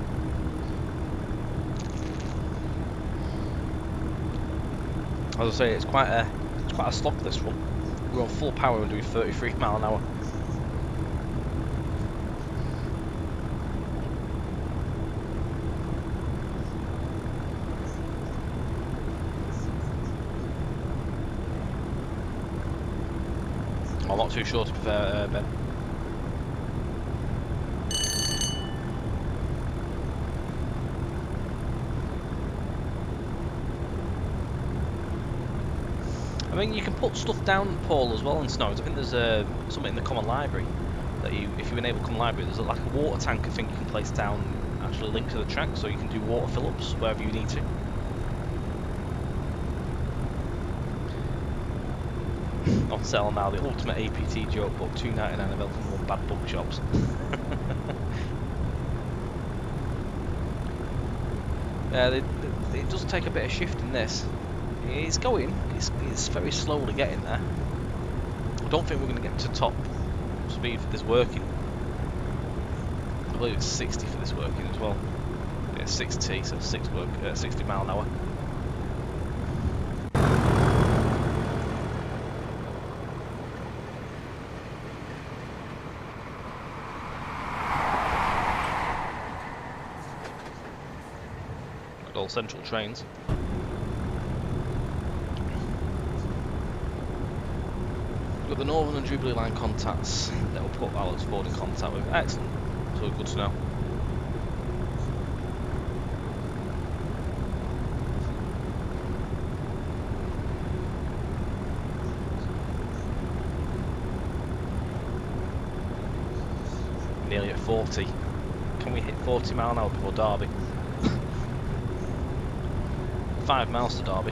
As I say, it's quite a slog this one. We're on full power and doing 33 mile an hour. I'm not too sure to be fair, Ben. I mean, you can put stuff down, Paul, as well in snows. I think there's something in the common library that if you enable common library, there's like a water tank I think you can place down, actually linked to the track, so you can do water fill-ups wherever you need to. On sale now, the ultimate APT joke book, £2.99 available from one bad book shops. Yeah, it does take a bit of shifting this. It's going, it's very slowly getting there. I don't think we're going to get to top speed for this working. I believe it's 60 for this working as well. Yeah, 6T, so 60 mile an hour. All central trains. Got the Northern and Jubilee line contacts that will put Alex Ford in contact with. Excellent. So good to know. Nearly at 40. Can we hit 40 mile an hour before Derby? 5 miles to Derby,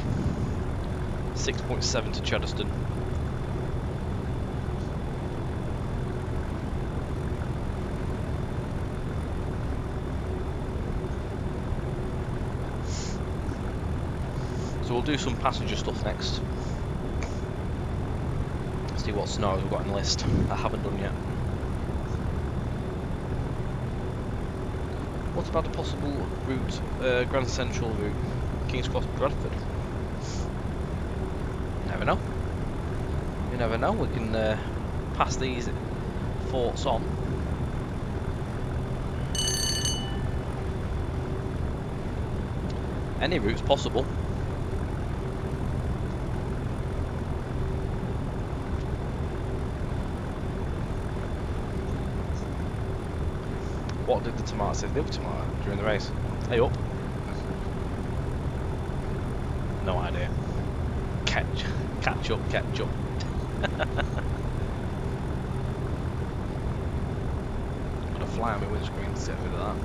6.7 to Cheddar-ston. So we'll do some passenger stuff next. See what scenarios we've got on the list that I haven't done yet. What about a possible route, Grand Central route? King's Cross, Bradford. Never know. You never know. We can pass these forts on. Any route's possible. What did the tomato say? The other tomato during the race. Hey up. No idea. Catch up. Got a fly on my windscreen to get rid of that.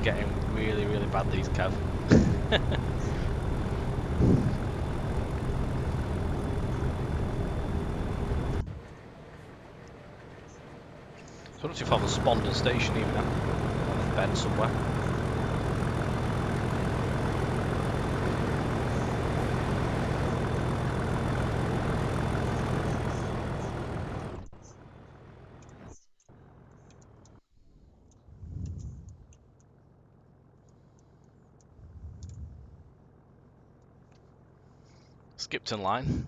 Getting really bad, these Kev. So not too far from Spondon station even now. On the bend somewhere. Skipton line.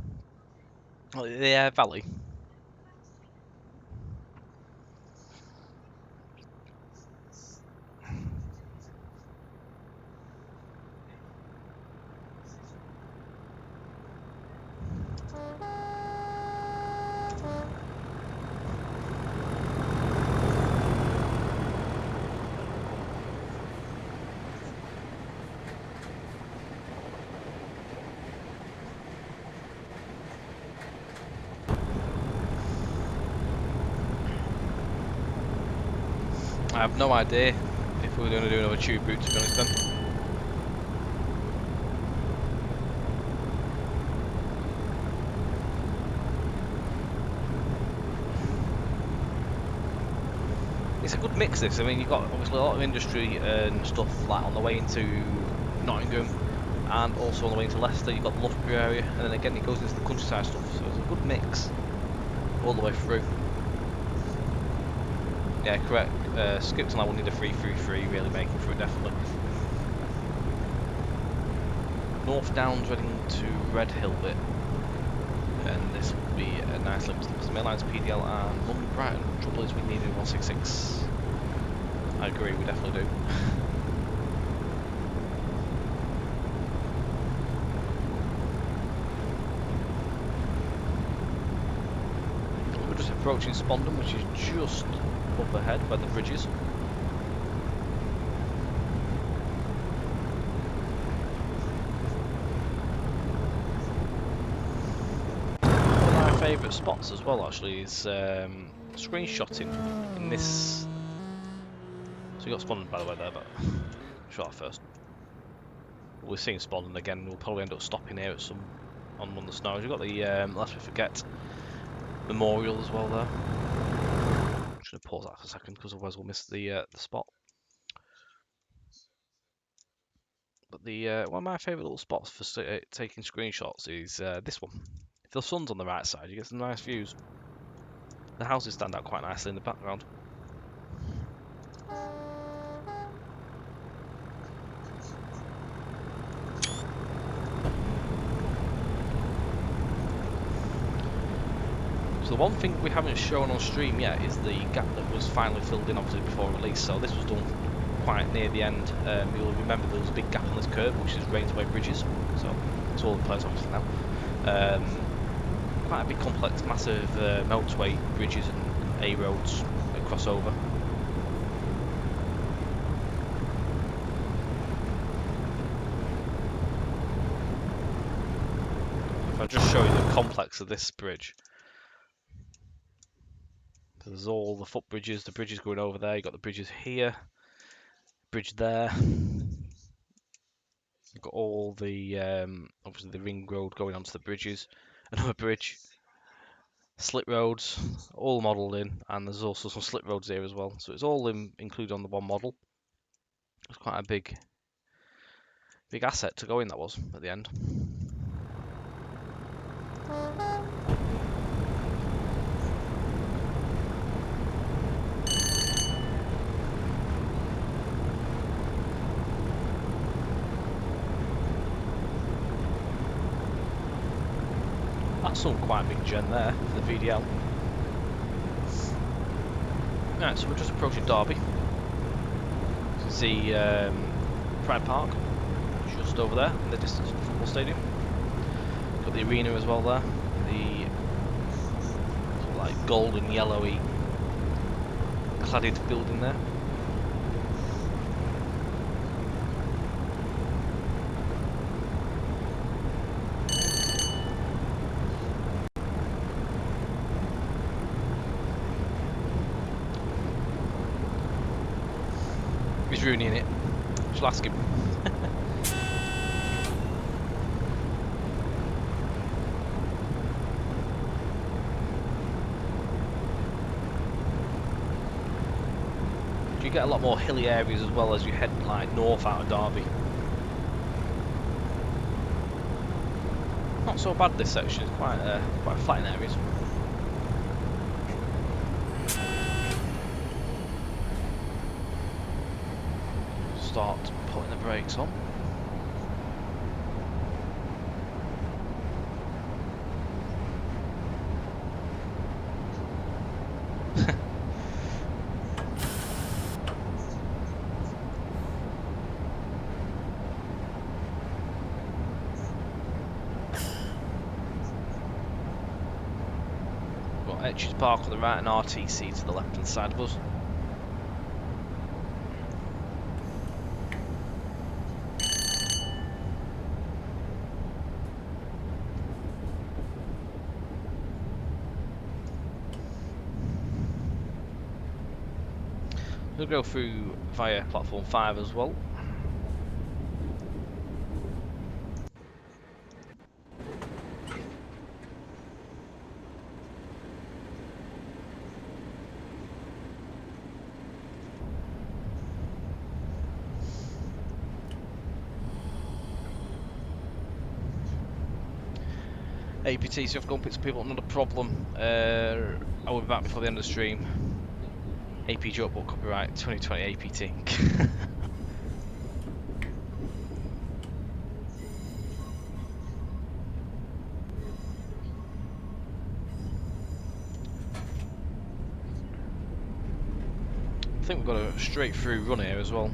Oh, the valley. I have no idea if we're going to do another tube route, to be honest then. It's a good mix this. I mean, you've got obviously a lot of industry and stuff like on the way into Nottingham and also on the way into Leicester. You've got the Loughborough area, and then again it goes into the countryside stuff, so it's a good mix all the way through. Yeah, correct. Skipton line will need a 333 really making for it, definitely. North Downs Reading to Red Hill bit, and this will be a nice link to the main lines, PDL and London Brighton. Trouble is we need a 166. I agree, we definitely do. We're just approaching Spondon, which is just up ahead by the bridges. Favourite spots as well actually is screenshotting in this. So you got Spondon by the way there, but show that first. We're seeing Spondon again. We'll probably end up stopping here at some on one of the snows. You've got the lest we forget memorial as well there. I'm just gonna pause that for a second because otherwise we'll miss the spot. But the one of my favourite little spots for taking screenshots is this one. If the sun's on the right side, you get some nice views. The houses stand out quite nicely in the background. So the one thing we haven't shown on stream yet is the gap that was finally filled in obviously before release. So this was done quite near the end. You'll remember there was a big gap on this curve which is Rainsway Bridges. So it's all in place obviously now. Quite a big complex, massive motorway bridges and A roads that cross over. If I just show you the complex of this bridge. So there's all the footbridges, the bridges going over there, you've got the bridges here, bridge there. You've got all the, obviously the ring road going onto the bridges, another bridge, slip roads, all modelled in, and there's also some slip roads here as well. So it's all included on the one model. It's quite a big asset to go in, that was, at the end. That's some quite big gen there for the VDL. Right, so we're just approaching Derby. You can see Pride Park just over there in the distance of the football stadium. Got the arena as well there. The sort of like golden yellowy cladded building there. He's ruining it. Shall ask him. You get a lot more hilly areas as well as you head like north out of Derby. Not so bad this section. It's quite flat in areas. Start putting the brakes on. Got Etches Park on the right and RTC to the left hand side of us. We'll go through via platform 5 as well. APT, so I've gone pick some people up, not a problem. I will be back before the end of the stream. AP joke book copyright 2020 APT. think we've got a straight through run here as well.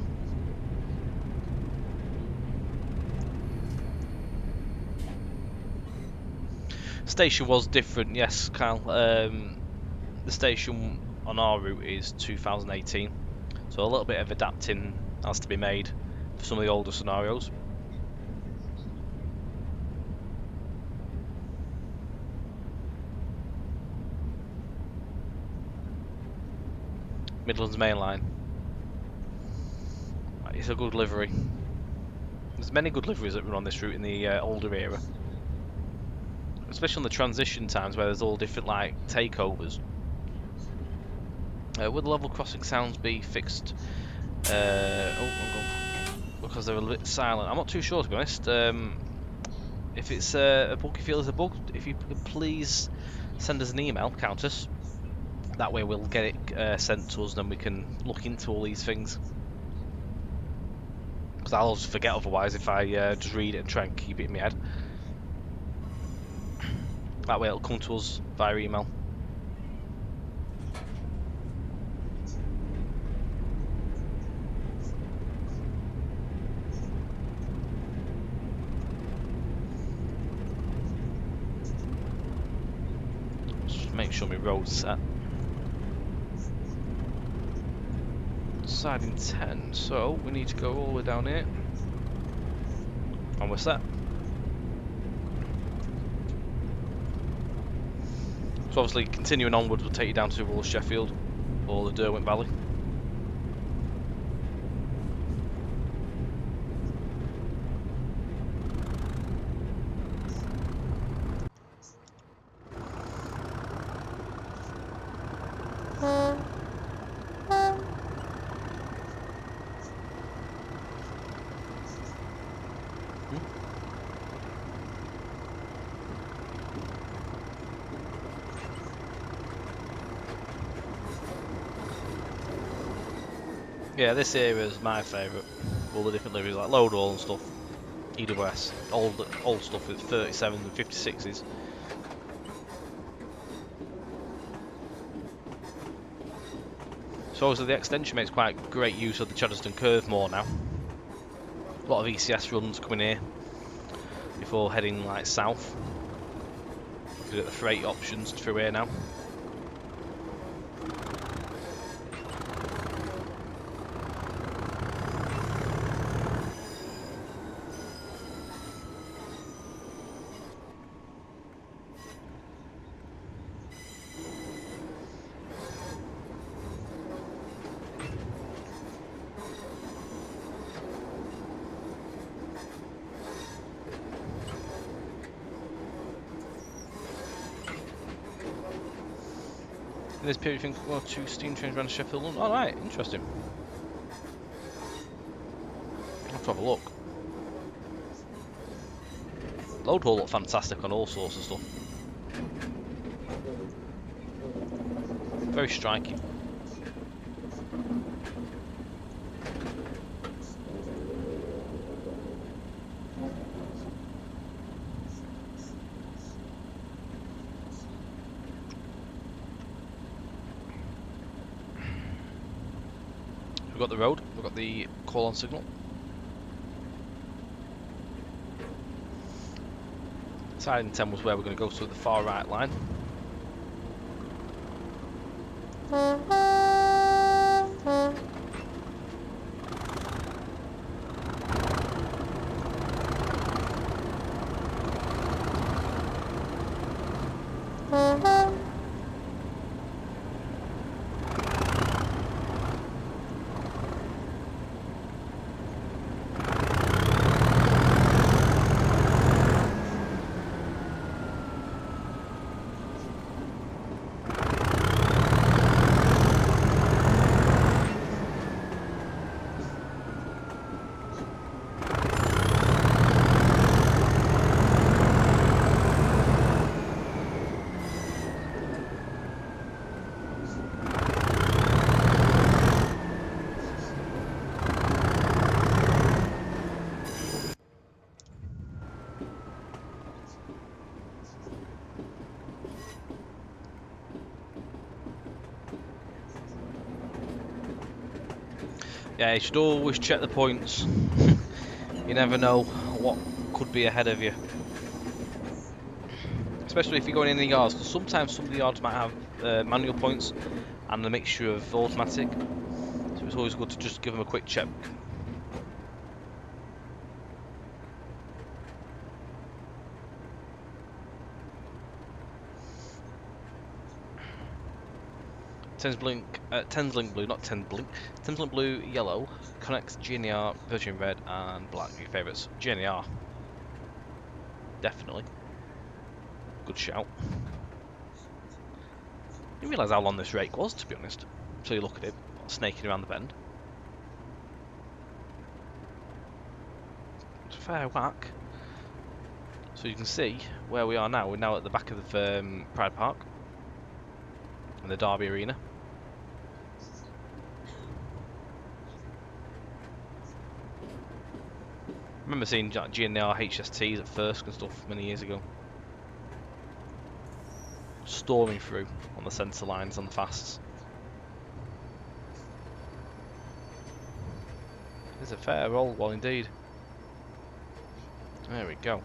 Station was different, yes, Kyle. The station on our route is 2018, so a little bit of adapting has to be made for some of the older scenarios. Midland Main Line. It's a good livery. There's many good liveries that run on this route in the older era, especially on the transition times where there's all different like takeovers. Would the level crossing sounds be fixed? Because they're a little bit silent. I'm not too sure, to be honest. If it's a bug you feel is a bug, if you could please send us an email, Countess. That way we'll get it sent to us, and then we can look into all these things. Because I'll just forget otherwise if I just read it and try and keep it in my head. That way it'll come to us via email. Just make sure my road's set. Siding 10, so we need to go all the way down here. And we're set. So obviously continuing onwards will take you down towards Sheffield or the Derwent Valley. Yeah, this area is my favourite. All the different liveries like load all and stuff. EWS, old stuff with 37s and 56s. So obviously the extension makes quite great use of the Cheddar Curve more now. A lot of ECS runs coming here before heading like south. You get the freight options through here now. In this period, you think, well, 2 steam trains around Sheffield. Alright, interesting. I'll have to have a look. Load hall look fantastic on all sorts of stuff. Very striking. We've got the road, we've got the call on signal. Siding 10 was where we're going to go to the far right line. Yeah, you should always check the points. You never know what could be ahead of you. Especially if you're going in the yards, because sometimes some of the yards might have manual points and a mixture of automatic. So it's always good to just give them a quick check. Thameslink Blue, not Thameslink. Thameslink Blue, yellow, connects GNR, Virgin Red, and Black. Your favourites? GNR. Definitely. Good shout. You realise how long this rake was, to be honest. So you look at it, snaking around the bend. It's a fair whack. So you can see where we are now. We're now at the back of the Pride Park and the Derby Arena. I remember seeing GNR HSTs at first and stuff many years ago. Storming through on the centre lines on the fasts. It's a fair old one indeed. There we go.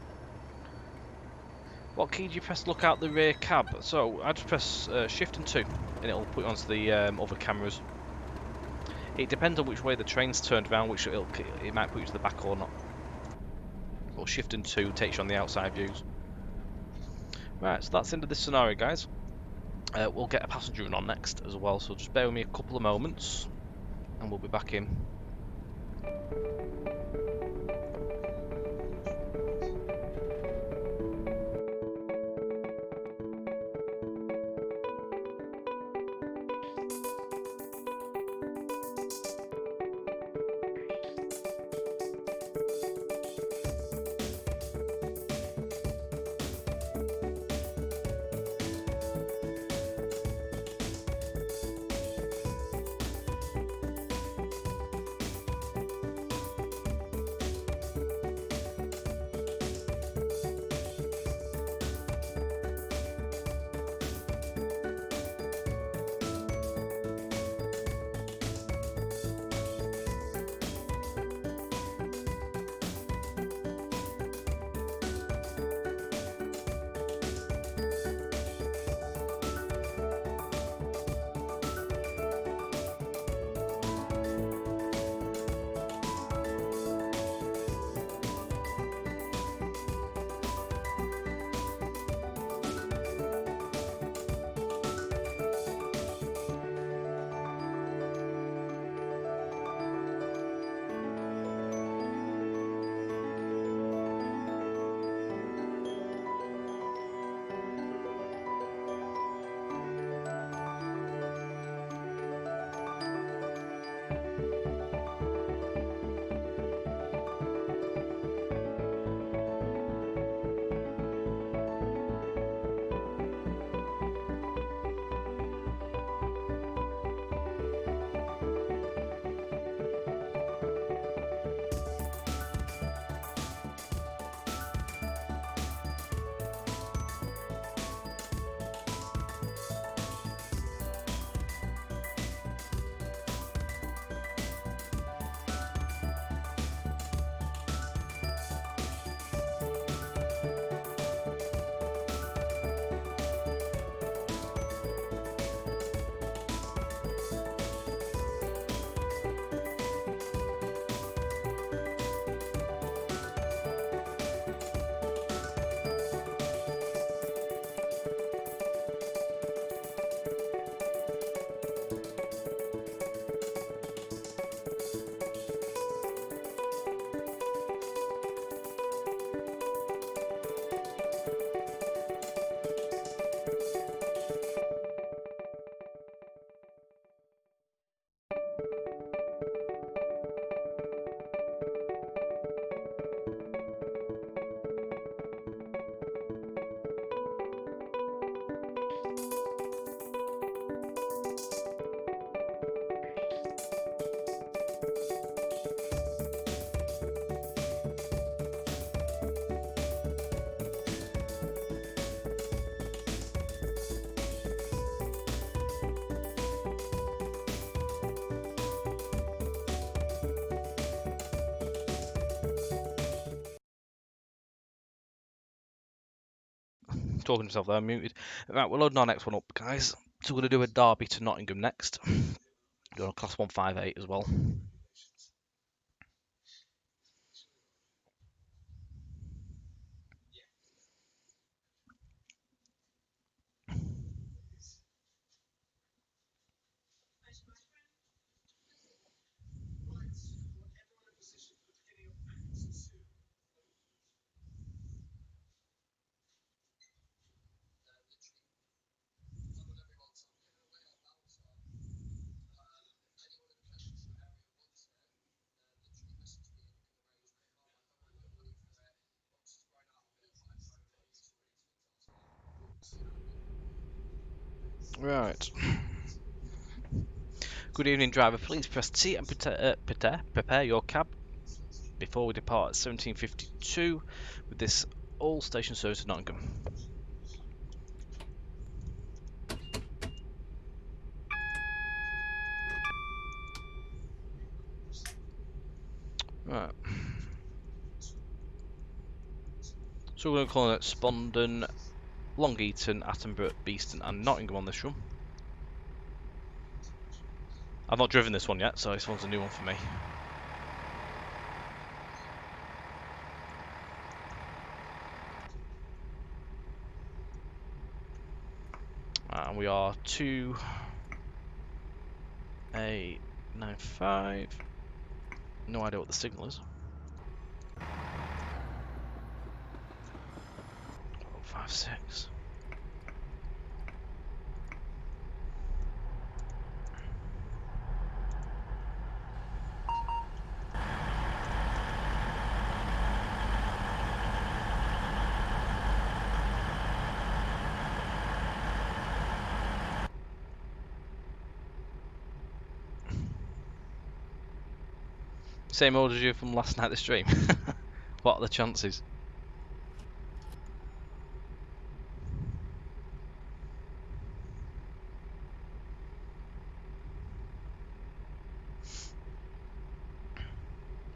What key do you press to look out the rear cab? So I just press shift and 2 and it'll put you onto the other cameras. It depends on which way the train's turned around, which it might put you to the back or not. But shift and 2 takes you on the outside views. Right, so that's the end of this scenario, guys. We'll get a passenger run on next as well, so just bear with me a couple of moments and we'll be back in. Talking to himself there, muted. Right, we're loading our next one up, guys. So we're going to do a Derby to Nottingham next. Doing a class 158 as well. Right. Good evening, driver. Please press T and prepare your cab before we depart at 17:52 with this all station service to Nottingham. Right. So we're going to call it Spondon, Long Eaton, Attenborough, Beeston and Nottingham on this run. I've not driven this one yet, so this one's a new one for me. And we are 2A95. No idea what the signal is. 56. Same order as you from last night the stream. What are the chances?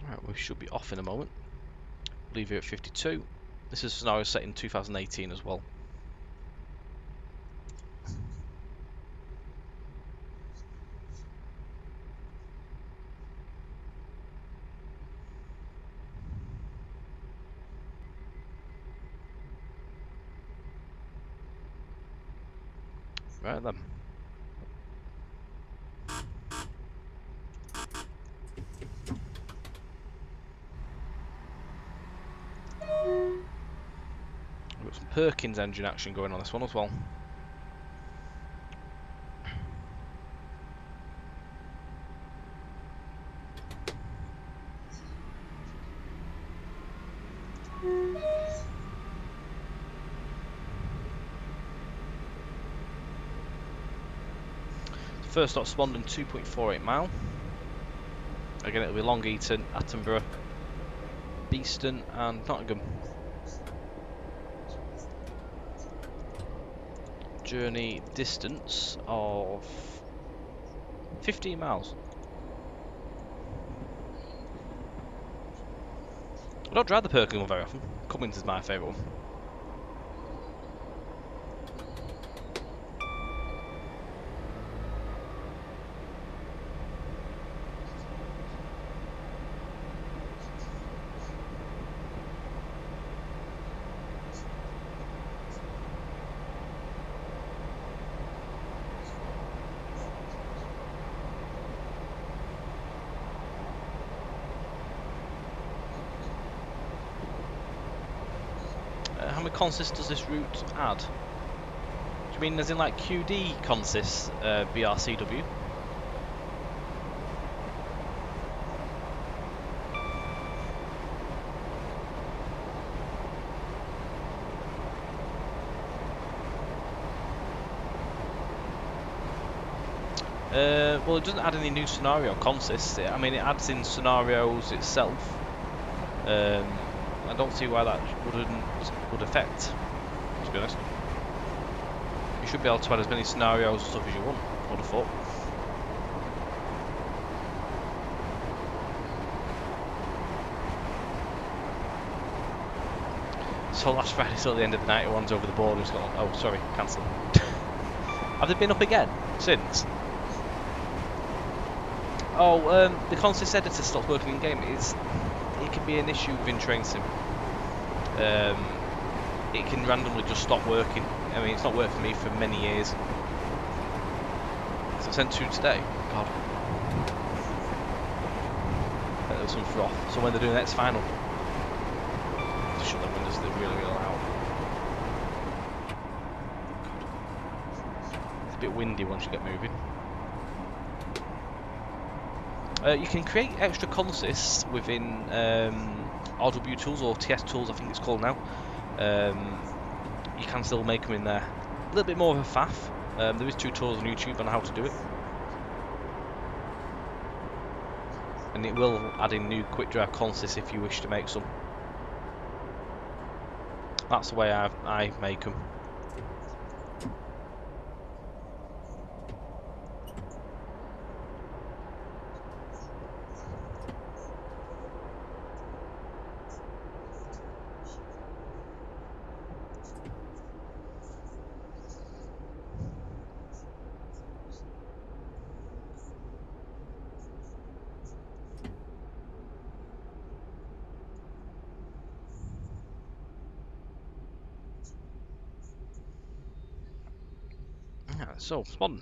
Right, we should be off in a moment. Leave you at 52. This is a scenario set in 2018 as well. Right then. We've got some Perkins engine action going on this one as well. First stop Spondon, 2.48 mile. Again, it'll be Long Eaton, Attenborough, Beeston and Nottingham. Journey distance of 15 miles. I don't drive the Perkins one very often. Cummins is my favourite one. How many consists does this route add? Do you mean as in like QD consists, BRCW? Well, it doesn't add any new scenario consists. I mean, it adds in scenarios itself. I don't see why that would affect, to be honest. You should be able to add as many scenarios and stuff as you want, I would have thought. So last Friday, so at the end of the night, one's over the board and he's gone, oh, sorry, cancel. Have they been up again since? Oh, the consist editor stopped working in game. It can be an issue within Train Sim. It can randomly just stop working. I mean, it's not worked for me for many years. So I sent 2 today. God. There was some froth. So when they're doing the next final, to shut the windows, they're really, really loud. It's a bit windy once you get moving. You can create extra consists within RW tools or TS tools, I think it's called now. You can still make them in there. A little bit more of a faff. There is tutorials on YouTube on how to do it. And it will add in new quick drive consists if you wish to make some. That's the way I make them. Yeah, so spawn.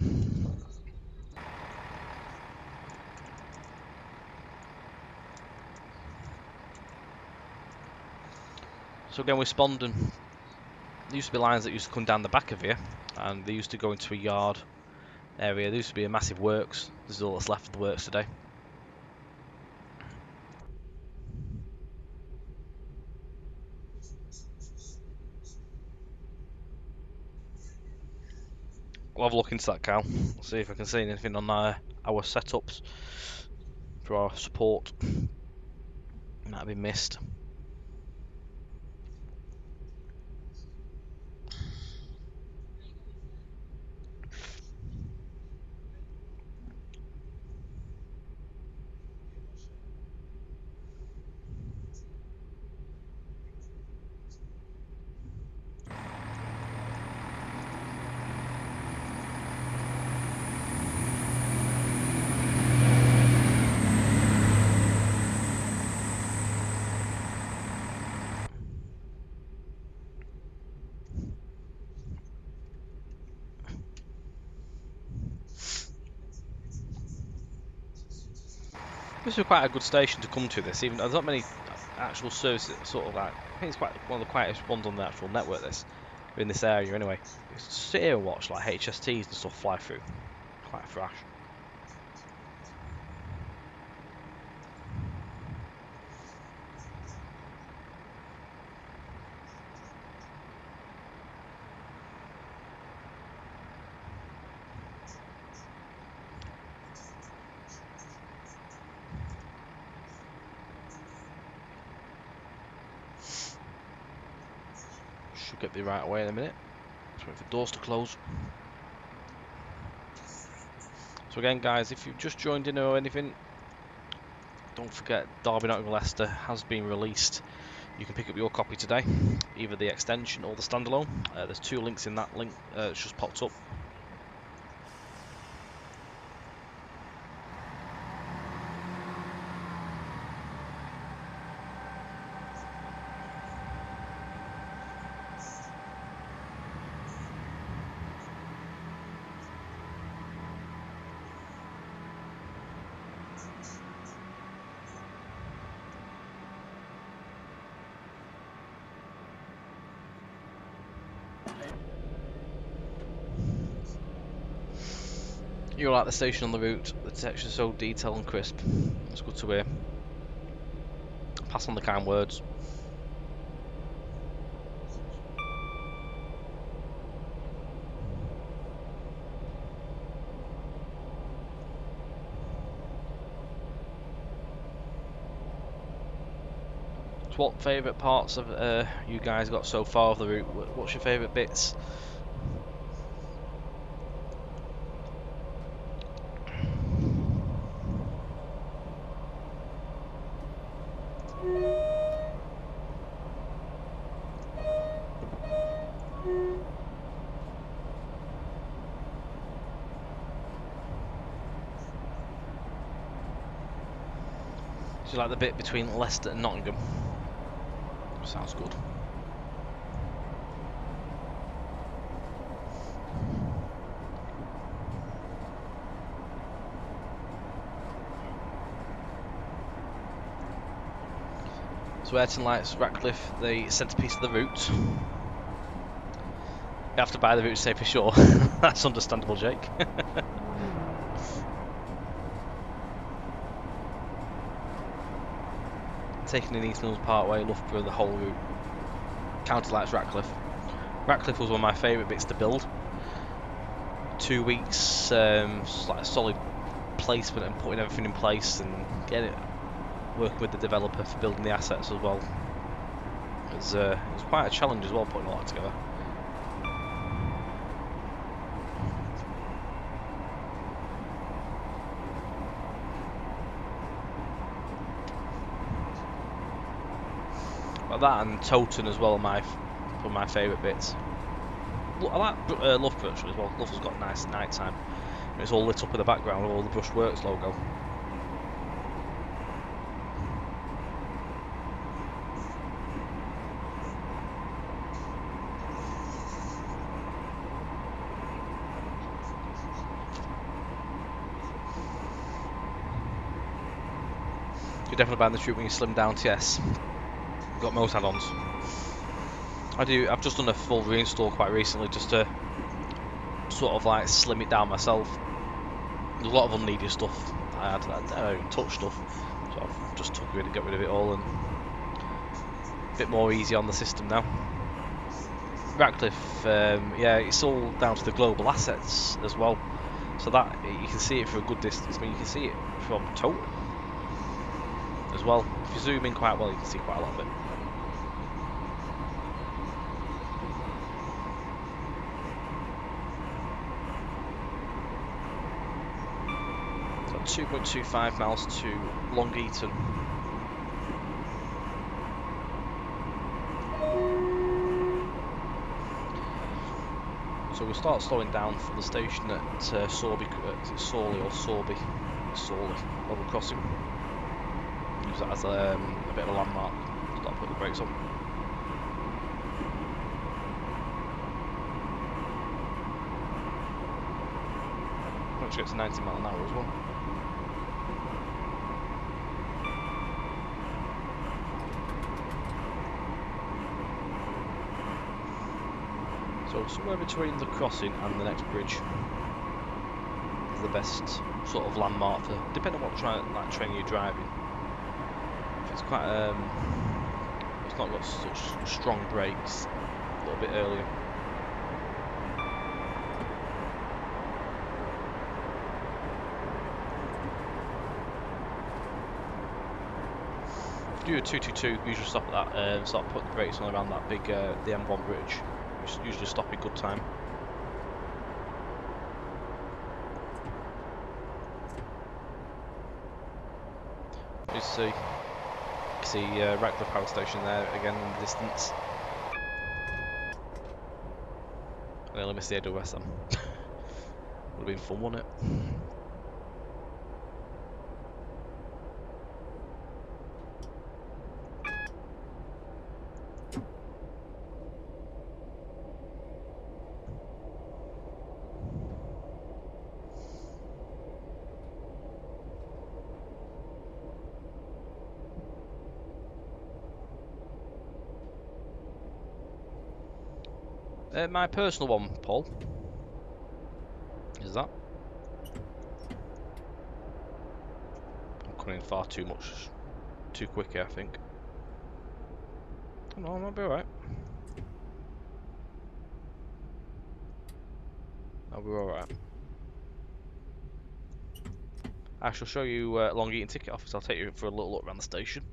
So again, we're spawned, and there used to be lines that used to come down the back of here, and they used to go into a yard area. There used to be a massive works. This is all that's left of the works today. We'll have a look into that, Cal. See if I can see anything on our setups for our support. Might have been missed. This is quite a good station to come to. This, even there's not many actual services. Sort of like, I think it's quite one of the quietest ones on the actual network. This in this area anyway. Just sit here and watch like HSTs and stuff fly through. Quite fresh. Should get the right way in a minute. Just wait for doors to close. So again, guys, if you've just joined in or anything, don't forget Derby-Nottingham-Leicester has been released. You can pick up your copy today, either the extension or the standalone. There's 2 links in that link. It's just popped up. You like the station on the route, the text is so detailed and crisp. It's good to hear. Pass on the kind words. So what favourite parts of you guys got so far of the route? What's your favourite bits? Do you like the bit between Leicester and Nottingham? Sounds good. So Ayrton Lights, Ratcliffe, the centrepiece of the route. You have to buy the route to say for sure. That's understandable, Jake. Taking in East Mills Parkway, Loughborough, the whole route. County Lights, Ratcliffe. Ratcliffe was one of my favourite bits to build. 2 weeks, like solid placement and putting everything in place and getting it, working with the developer for building the assets as well. It was quite a challenge as well, putting all that together. Like that and Towton as well, one of my favourite bits. I like Loughborough actually as well. Loughborough's got a nice night time. It's all lit up in the background with all the Brushworks logo. You're definitely buying the route when you slim down TS. Got most add-ons. I've just done a full reinstall quite recently just to sort of like slim it down myself. There's a lot of unneeded stuff I don't even touch stuff, so I've just got rid of it all and a bit more easy on the system now. Ratcliffe, yeah, it's all down to the global assets as well, so that you can see it for a good distance. I mean, you can see it from Towton as well. If you zoom in quite well, you can see quite a lot of it. So 2.25 miles to Long Eaton. So we'll start slowing down for the station at Sorby, is it Sawley or Sorby? Sawley, level crossing. Use that as a bit of a landmark. Start putting the brakes on. Let's get to 90 mile an hour as well. So somewhere between the crossing and the next bridge is the best sort of landmark for, depending on what train you're driving. If it's quite it's not got such strong brakes, a little bit earlier. If you do a 222, usually stop at that, start putting the brakes on around that big the M1 bridge. Usually stop in good time. You see Ratcliffe Power Station there again in the distance. I nearly missed the Edo West Ham. Would have been fun, wouldn't it? My personal one, Paul, is that. I'm coming in far too quick here, I think. No, I might be alright. I'll be alright. I shall show you Long Eaton ticket office. I'll take you for a little look around the station.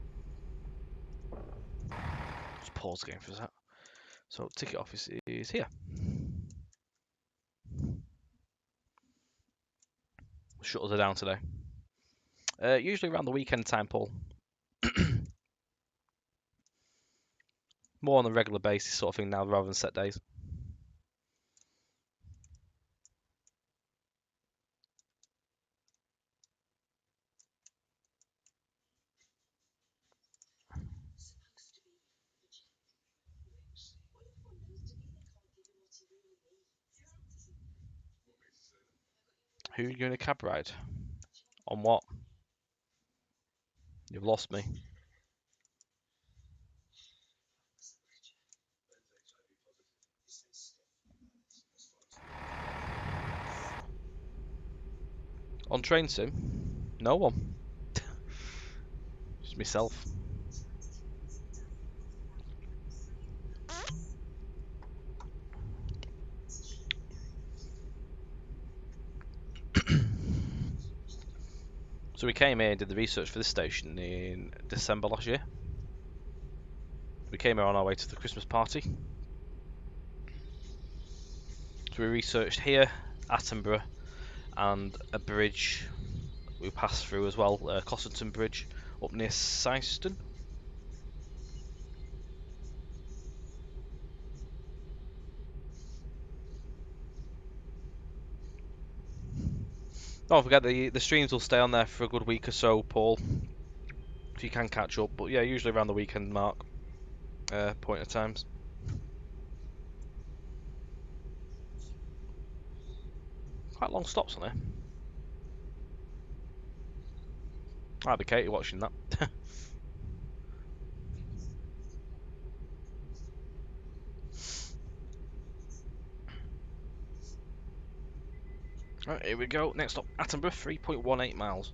Just pause the game for a sec. So ticket office is here. Shuttles are down today. Usually around the weekend time, Paul. More on a regular basis sort of thing now rather than set days. Who are you going to cab ride? On what? You've lost me. On train sim? No one. Just myself. So we came here and did the research for this station in December last year. We came here on our way to the Christmas party. So we researched here, Attenborough, and a bridge we passed through as well, Cossington Bridge, up near Syston. Don't forget the streams will stay on there for a good week or so, Paul, if you can catch up. But yeah, usually around the weekend mark, point of times. Quite long stops on there. I'll be Katie watching that. Right, here we go. Next stop, Attenborough, 3.18 miles.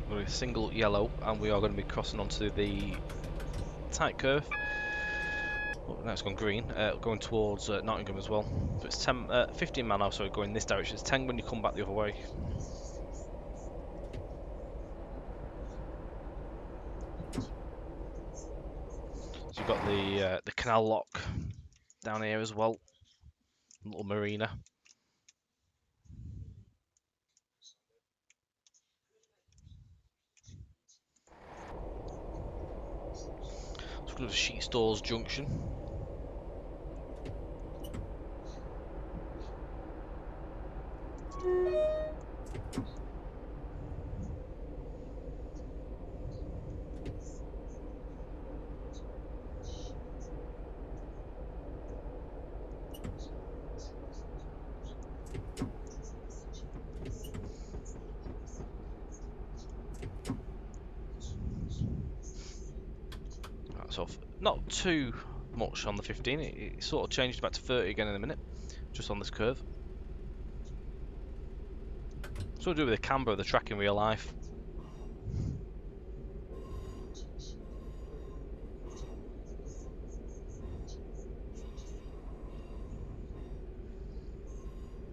We're going to be single yellow, and we are going to be crossing onto the tight curve. Oh, now it's gone green, going towards Nottingham as well. So it's 15 man now, sorry, going this direction. It's 10 when you come back the other way. So you've got the canal lock down here as well, little marina. Let's go to Sheet Stores Junction. So not too much on the 15. It sort of changed back to 30 again in a minute, just on this curve. So we'll do with the camber of the track in real life.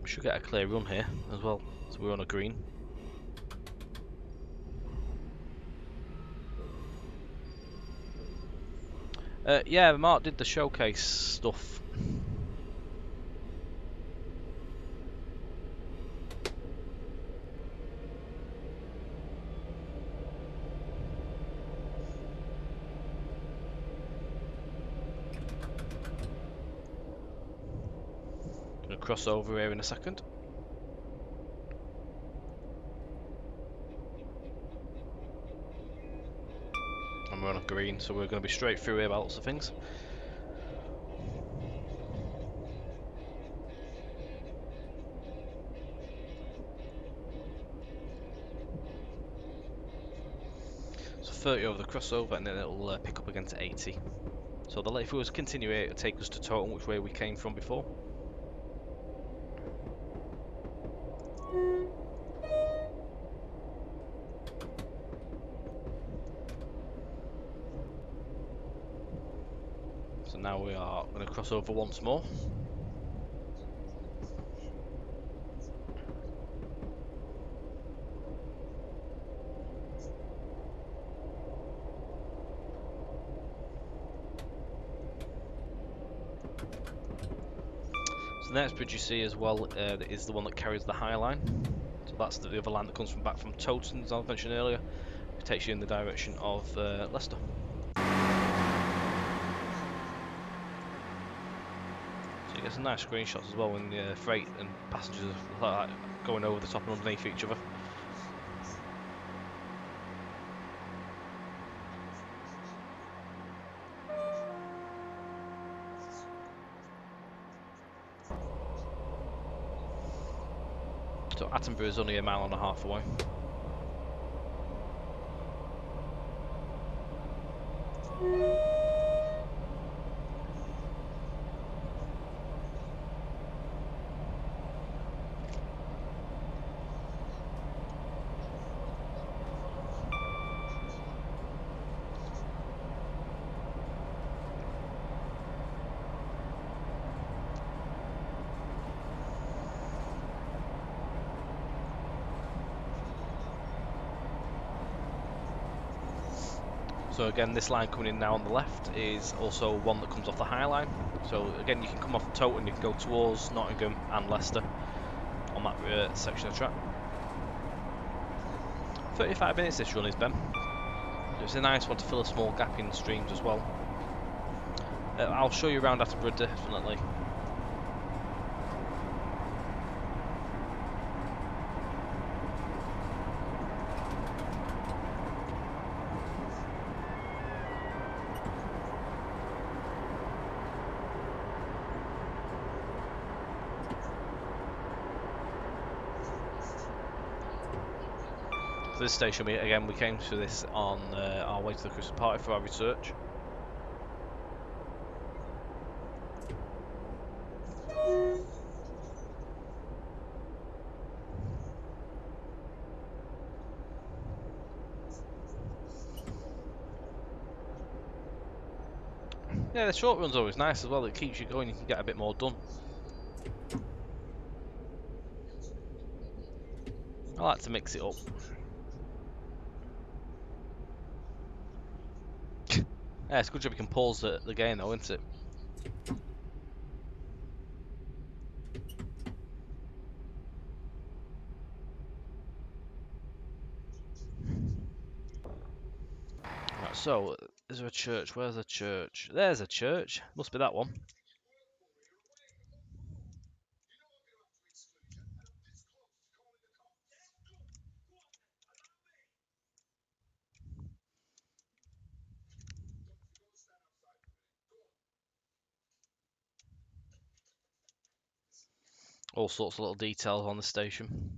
We should get a clear run here as well. So we're on a green. Yeah, Mark did the showcase stuff. Gonna cross over here in a second. And we're on a green, so we're going to be straight through here by lots of things. So 30 over the crossover, and then it'll pick up again to 80. So if we was to continue here, it'll take us to Totem, which way we came from before. So now we are going to cross over once more. The next bridge you see as well is the one that carries the High Line. So that's the other line that comes from back from Towton, as I mentioned earlier. It takes you in the direction of Leicester. So you get some nice screenshots as well when the freight and passengers are like going over the top and underneath each other. So Attenborough is only a mile and a half away. So again, this line coming in now on the left is also one that comes off the High Line. So again, you can come off Towton, you can go towards Nottingham and Leicester on that section of track. 35 minutes this run is, Ben. It's a nice one to fill a small gap in streams as well. I'll show you around Attenborough definitely. This station, we came to this on our way to the Christmas party for our research. Yeah, the short run's always nice as well. It keeps you going. You can get a bit more done. I like to mix it up. Yeah, it's a good job you can pause the game though, isn't it? Right, so, is there a church? Where's a church? There's a church. Must be that one. All sorts of little details on the station.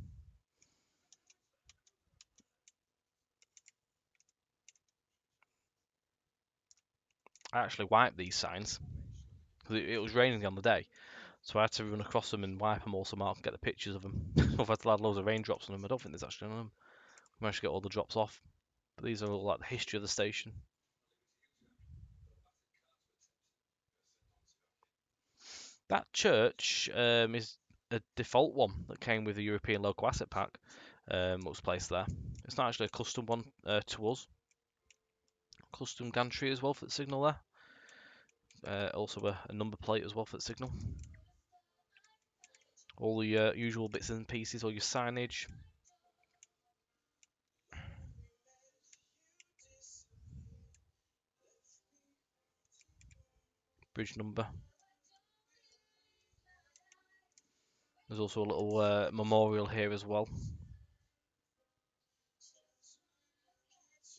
I actually wiped these signs because it was raining on the day, so I had to run across them and wipe them all so I can get the pictures of them. I've had loads of raindrops on them. I don't think there's actually none of them. I managed to get all the drops off, but these are all like the history of the station. That church is a default one that came with the European Local Asset Pack. What was placed there. It's not actually a custom one to us. Custom gantry as well for the signal there. Also a number plate as well for the signal. All the usual bits and pieces, all your signage. Bridge number. There's also a little memorial here as well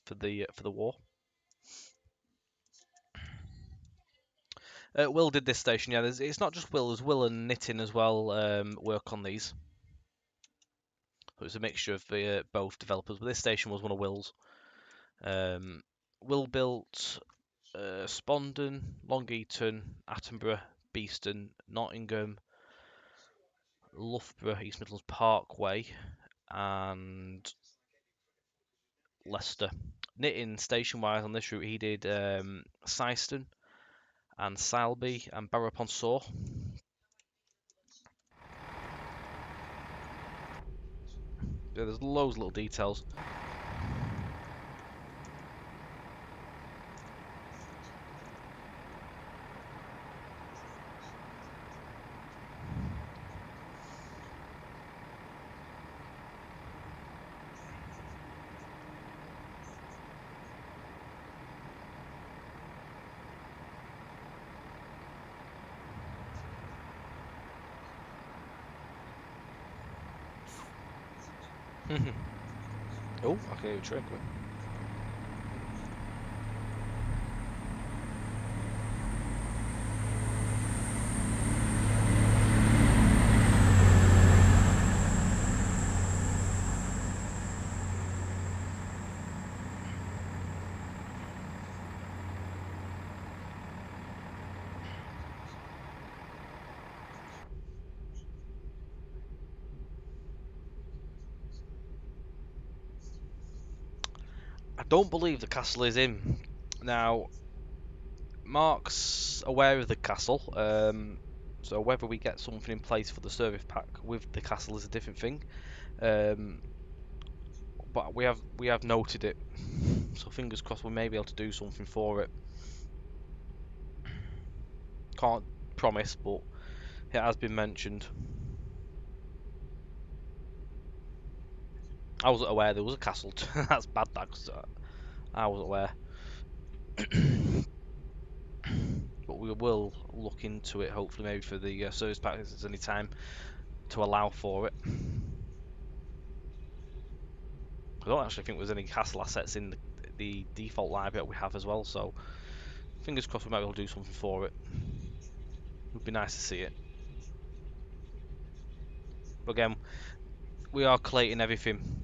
for the war. Will did this station, yeah. It's not just Will, there's Will and Knitting as well work on these. So it's a mixture of both developers, but this station was one of Will's. Will built Spondon, Long Eaton, Attenborough, Beeston, Nottingham, Loughborough, East Midlands Parkway, and Leicester. Knitting station-wise on this route, he did Syston and Salby and Barrow-upon-Soar. Yeah, there's loads of little details. Oh, okay, trick. I don't believe the castle is in. Now, Mark's aware of the castle, so whether we get something in place for the service pack with the castle is a different thing. But we have noted it, so fingers crossed we may be able to do something for it. Can't promise, but it has been mentioned. I wasn't aware there was a castle. That's bad, that, 'cause I wasn't aware. But we will look into it, hopefully, maybe for the service pack if there's any time to allow for it. I don't actually think there's any castle assets in the default library that we have as well, so fingers crossed we might be able to do something for it. It would be nice to see it. But again, we are collating everything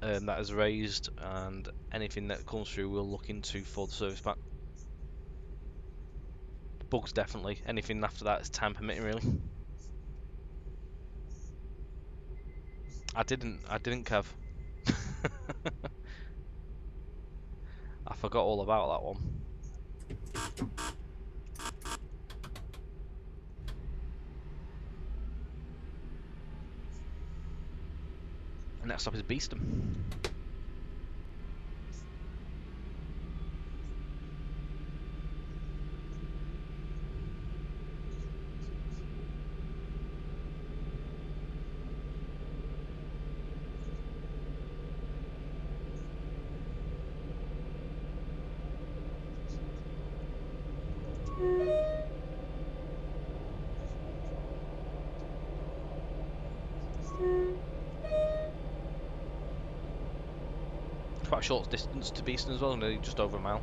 that is raised, and anything that comes through we'll look into for the service pack. The bugs definitely. Anything after that is time permitting, really. I didn't, Kev. I forgot all about that one. And next up is Beeston. Quite a short distance to Beeston as well, nearly just over a mile.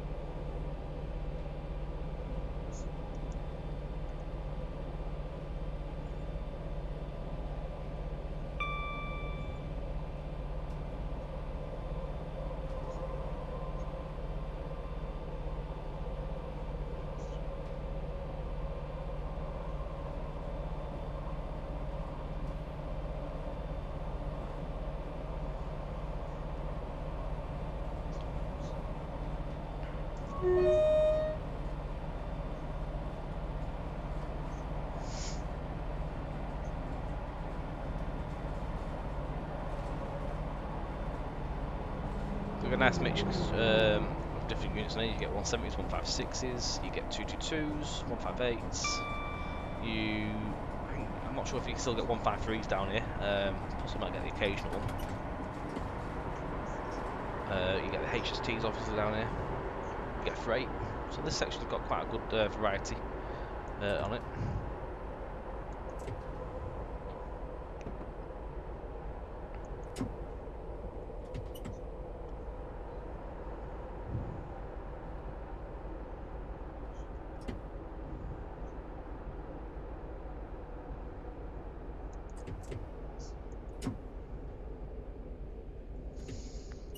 We've got a nice mix of different units now. You get 170s, 156s, you get 222s, 158s. I'm not sure if you can still get 153s down here. Plus, I might get the occasional one. You get the HSTs obviously down here. You get freight. So this section's got quite a good variety on it.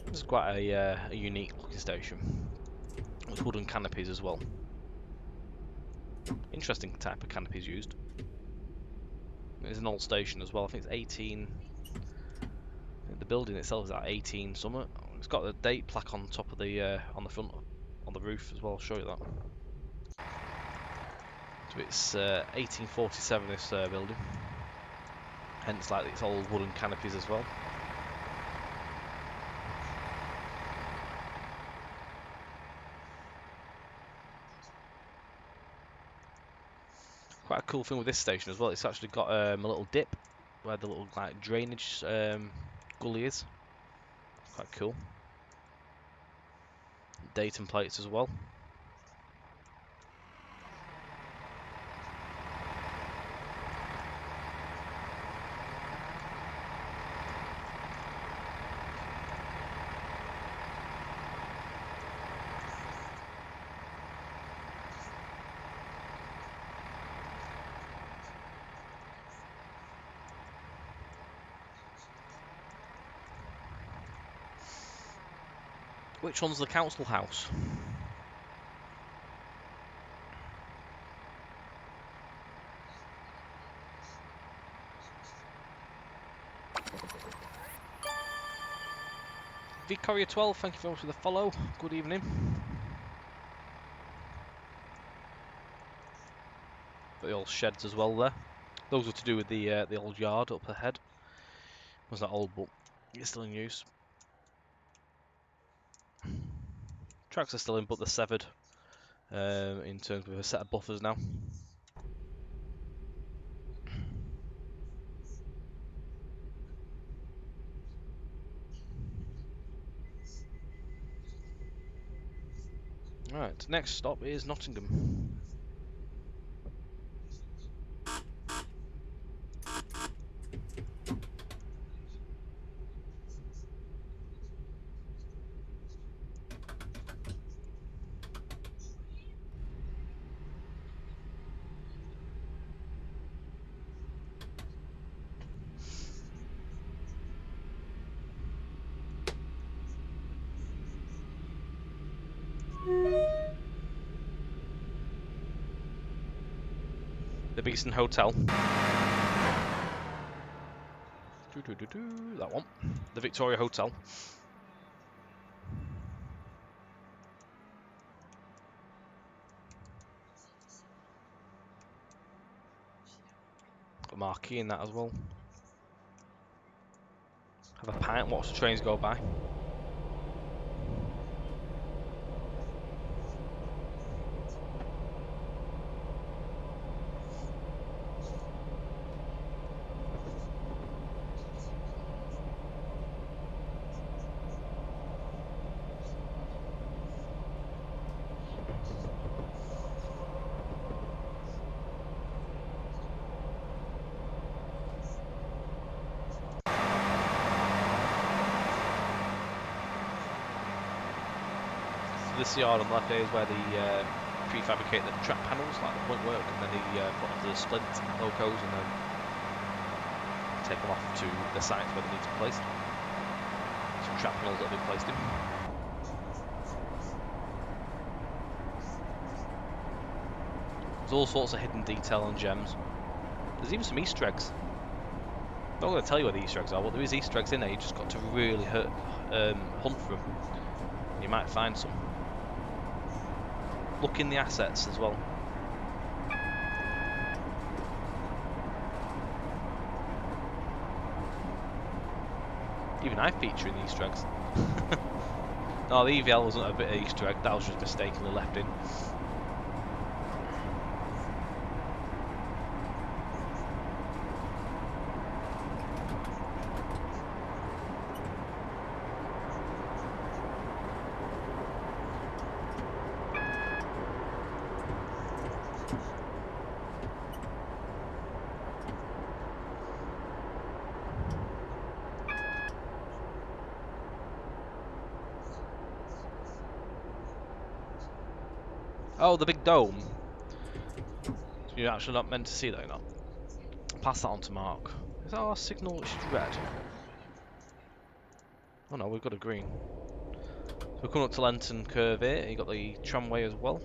This is quite a unique looking station. With wooden canopies as well. Interesting type of canopies used. It's an old station as well. I think it's 18. The building itself is at 18 something. It's got the date plaque on top of the on the front, on the roof as well. I'll show you that. So it's 1847 this building. Hence, like its old wooden canopies as well. Quite a cool thing with this station as well. It's actually got a little dip where the little like drainage gully is. Quite cool. Datum plates as well. Which one's the council house? Victoria 12, thank you very much for the follow. Good evening. Got the old sheds as well there. Those are to do with the old yard up ahead. Was that old, but it's still in use. Tracks are still in, but they're severed in terms of a set of buffers now. Right, next stop is Nottingham. The Beeston Hotel. That one. The Victoria Hotel. Got a marquee in that as well. Have a pint, watch the trains go by. This yard on the left here is where they prefabricate the track panels, like the point work, and then they put onto the splint locos and then take them off to the sites where they need to be placed. Some track panels that have been placed in. There's all sorts of hidden detail and gems. There's even some Easter eggs. I'm not going to tell you where the Easter eggs are, but there is Easter eggs in there. You just got to really hunt for them. You might find some. Look in the assets as well. Even I feature in the Easter eggs. No, the EVL wasn't a bit of Easter egg, that was just mistakenly left in. Oh, the big dome. You're actually not meant to see that, you're not. Pass that on to Mark. Is that our signal which is red? Oh no, we've got a green. So we're coming up to Lenton Curve here, and you've got the tramway as well.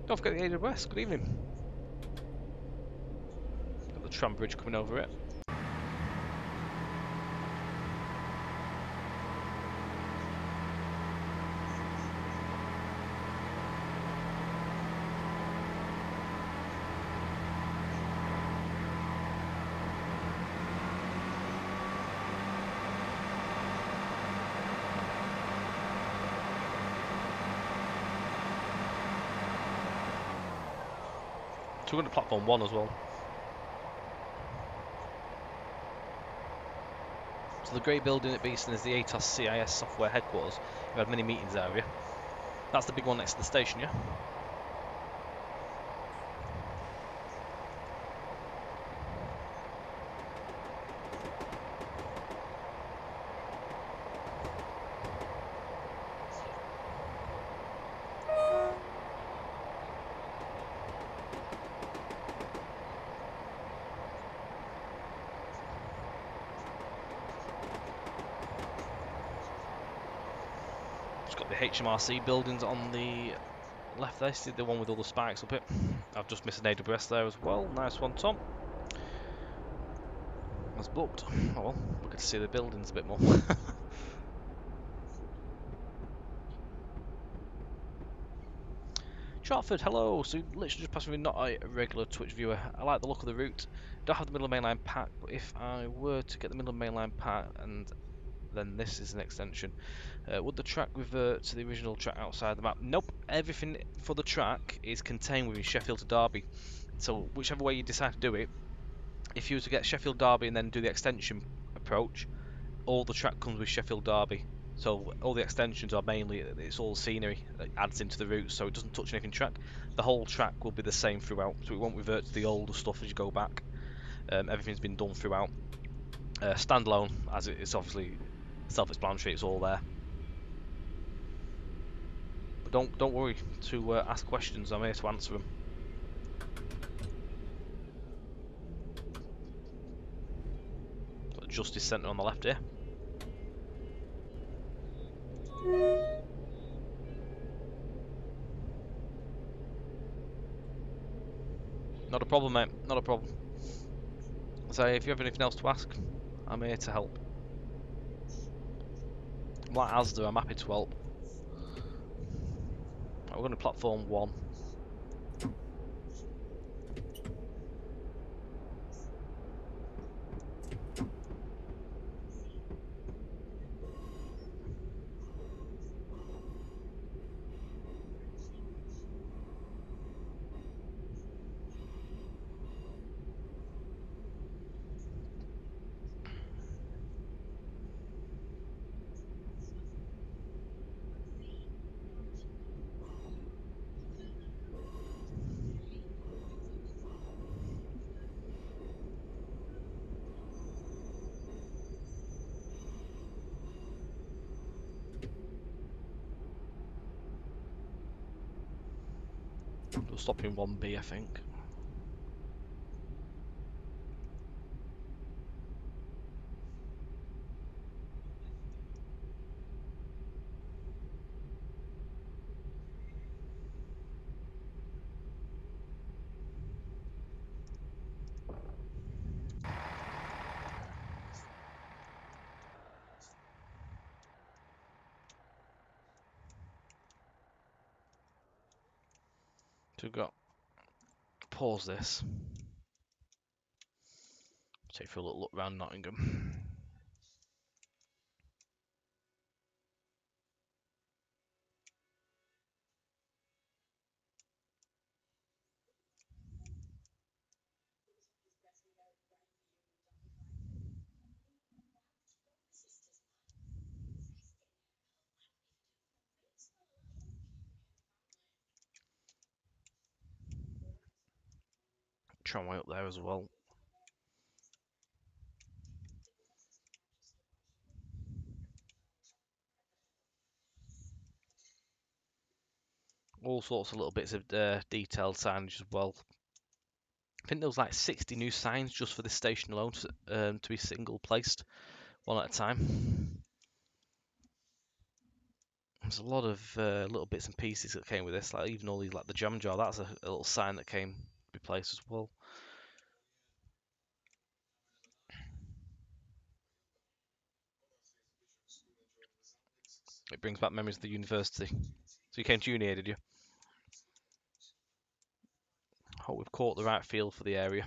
Don't forget the Adrian West, good evening. Got the tram bridge coming over it. So we're going to platform 1 as well. So the grey building at Beeston is the ATOS CIS software headquarters. We've had many meetings there, have you? That's the big one next to the station, yeah? the HMRC buildings on the left there. See the one with all the spikes up it? I've just missed an AWS there as well. Nice one, Tom. That's booked. Oh well, we get to see the buildings a bit more. Chartford, hello. So literally just passing me, not a regular Twitch viewer. I like the look of the route. Don't have the Midland Main Line pack, but if I were to get the Midland Main Line pack, and then this is an extension, would the track revert to the original track outside the map? Nope. Everything for the track is contained within Sheffield to Derby. So whichever way you decide to do it, if you were to get Sheffield Derby and then do the extension approach, all the track comes with Sheffield Derby. So all the extensions are mainly, it's all scenery that adds into the route, so it doesn't touch anything track. The whole track will be the same throughout, so it won't revert to the older stuff as you go back. Everything's been done throughout. Standalone, as it's obviously self-explanatory, it's all there. But don't worry to ask questions, I'm here to answer them. Got the Justice Centre on the left here. Not a problem, mate. Not a problem. So if you have anything else to ask, I'm here to help. I'm like Asda, I'm happy to help. Right, we're going to platform 1. We'll stop in 1B, I think. So we've got, pause this, take for a little look around Nottingham. Tramway up there as well. All sorts of little bits of detailed signage as well. I think there was like 60 new signs just for this station alone to be single placed, one at a time. There's a lot of little bits and pieces that came with this, like even all these, like the jam jar, that's a little sign that came to be placed as well. It brings back memories of the university. So you came to uni here, did you? Hope we've caught the right feel for the area.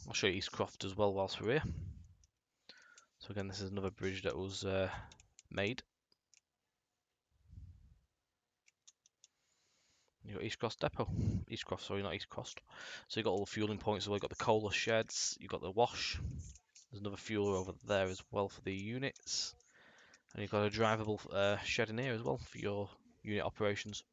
I'll show you East Croft as well whilst we're here. So again, this is another bridge that was made. You've got East Croft Depot. East Croft, sorry, not East Croft. So you've got all the fueling points. So you've got the cola sheds, you've got the wash. There's another fueler over there as well for the units. And you've got a drivable shed in here as well for your unit operations.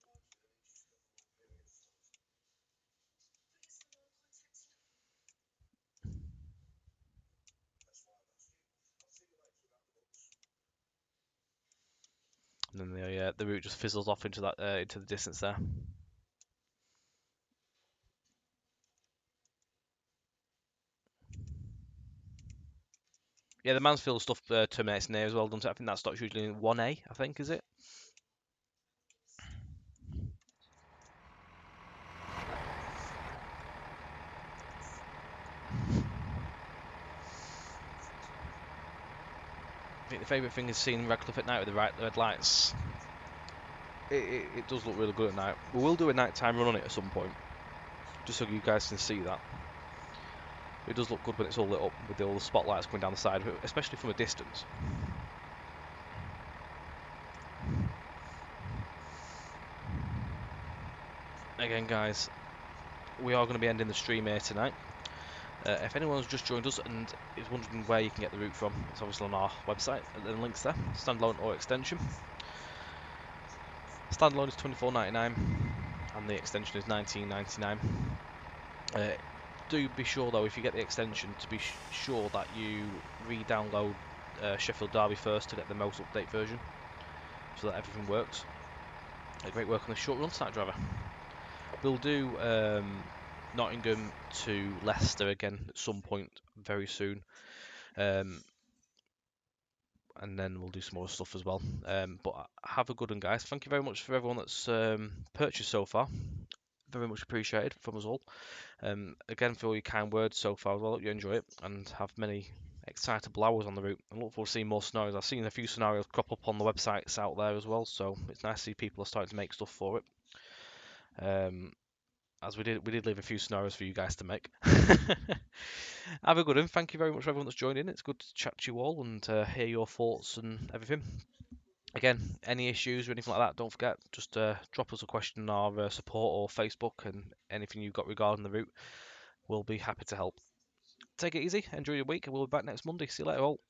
And then the route just fizzles off into that into the distance there. Yeah, the Mansfield stuff terminates in there as well, doesn't it? I think that starts usually in 1A, I think, is it? I think the favourite thing is seeing Redcliffe at night with the red lights. It does look really good at night. We will do a nighttime run on it at some point, just so you guys can see that. It does look good when it's all lit up with all the spotlights coming down the side, especially from a distance. Again, guys, we are going to be ending the stream here tonight. If anyone's just joined us and is wondering where you can get the route from, it's obviously on our website. The links there, standalone or extension. Standalone is £24.99 and the extension is £19.99. Do be sure though, if you get the extension, to be sure that you re-download Sheffield Derby first to get the most update version, so that everything works. Great work on the short run tonight, driver. We'll do Nottingham to Leicester again at some point very soon, and then we'll do some more stuff as well. But have a good one, guys. Thank you very much for everyone that's purchased so far. Very much appreciated from us all. Again, for all your kind words so far as well. Hope you enjoy it and have many excitable hours on the route. I look forward to seeing more scenarios. I've seen a few scenarios crop up on the websites out there as well, so it's nice to see people are starting to make stuff for it. As we did leave a few scenarios for you guys to make. Have a good one. Thank you very much for everyone that's joined in. It's good to chat to you all and hear your thoughts and everything. Again, any issues or anything like that, don't forget, just drop us a question on our support or Facebook, and anything you've got regarding the route, we'll be happy to help. Take it easy, enjoy your week, and we'll be back next Monday. See you later all.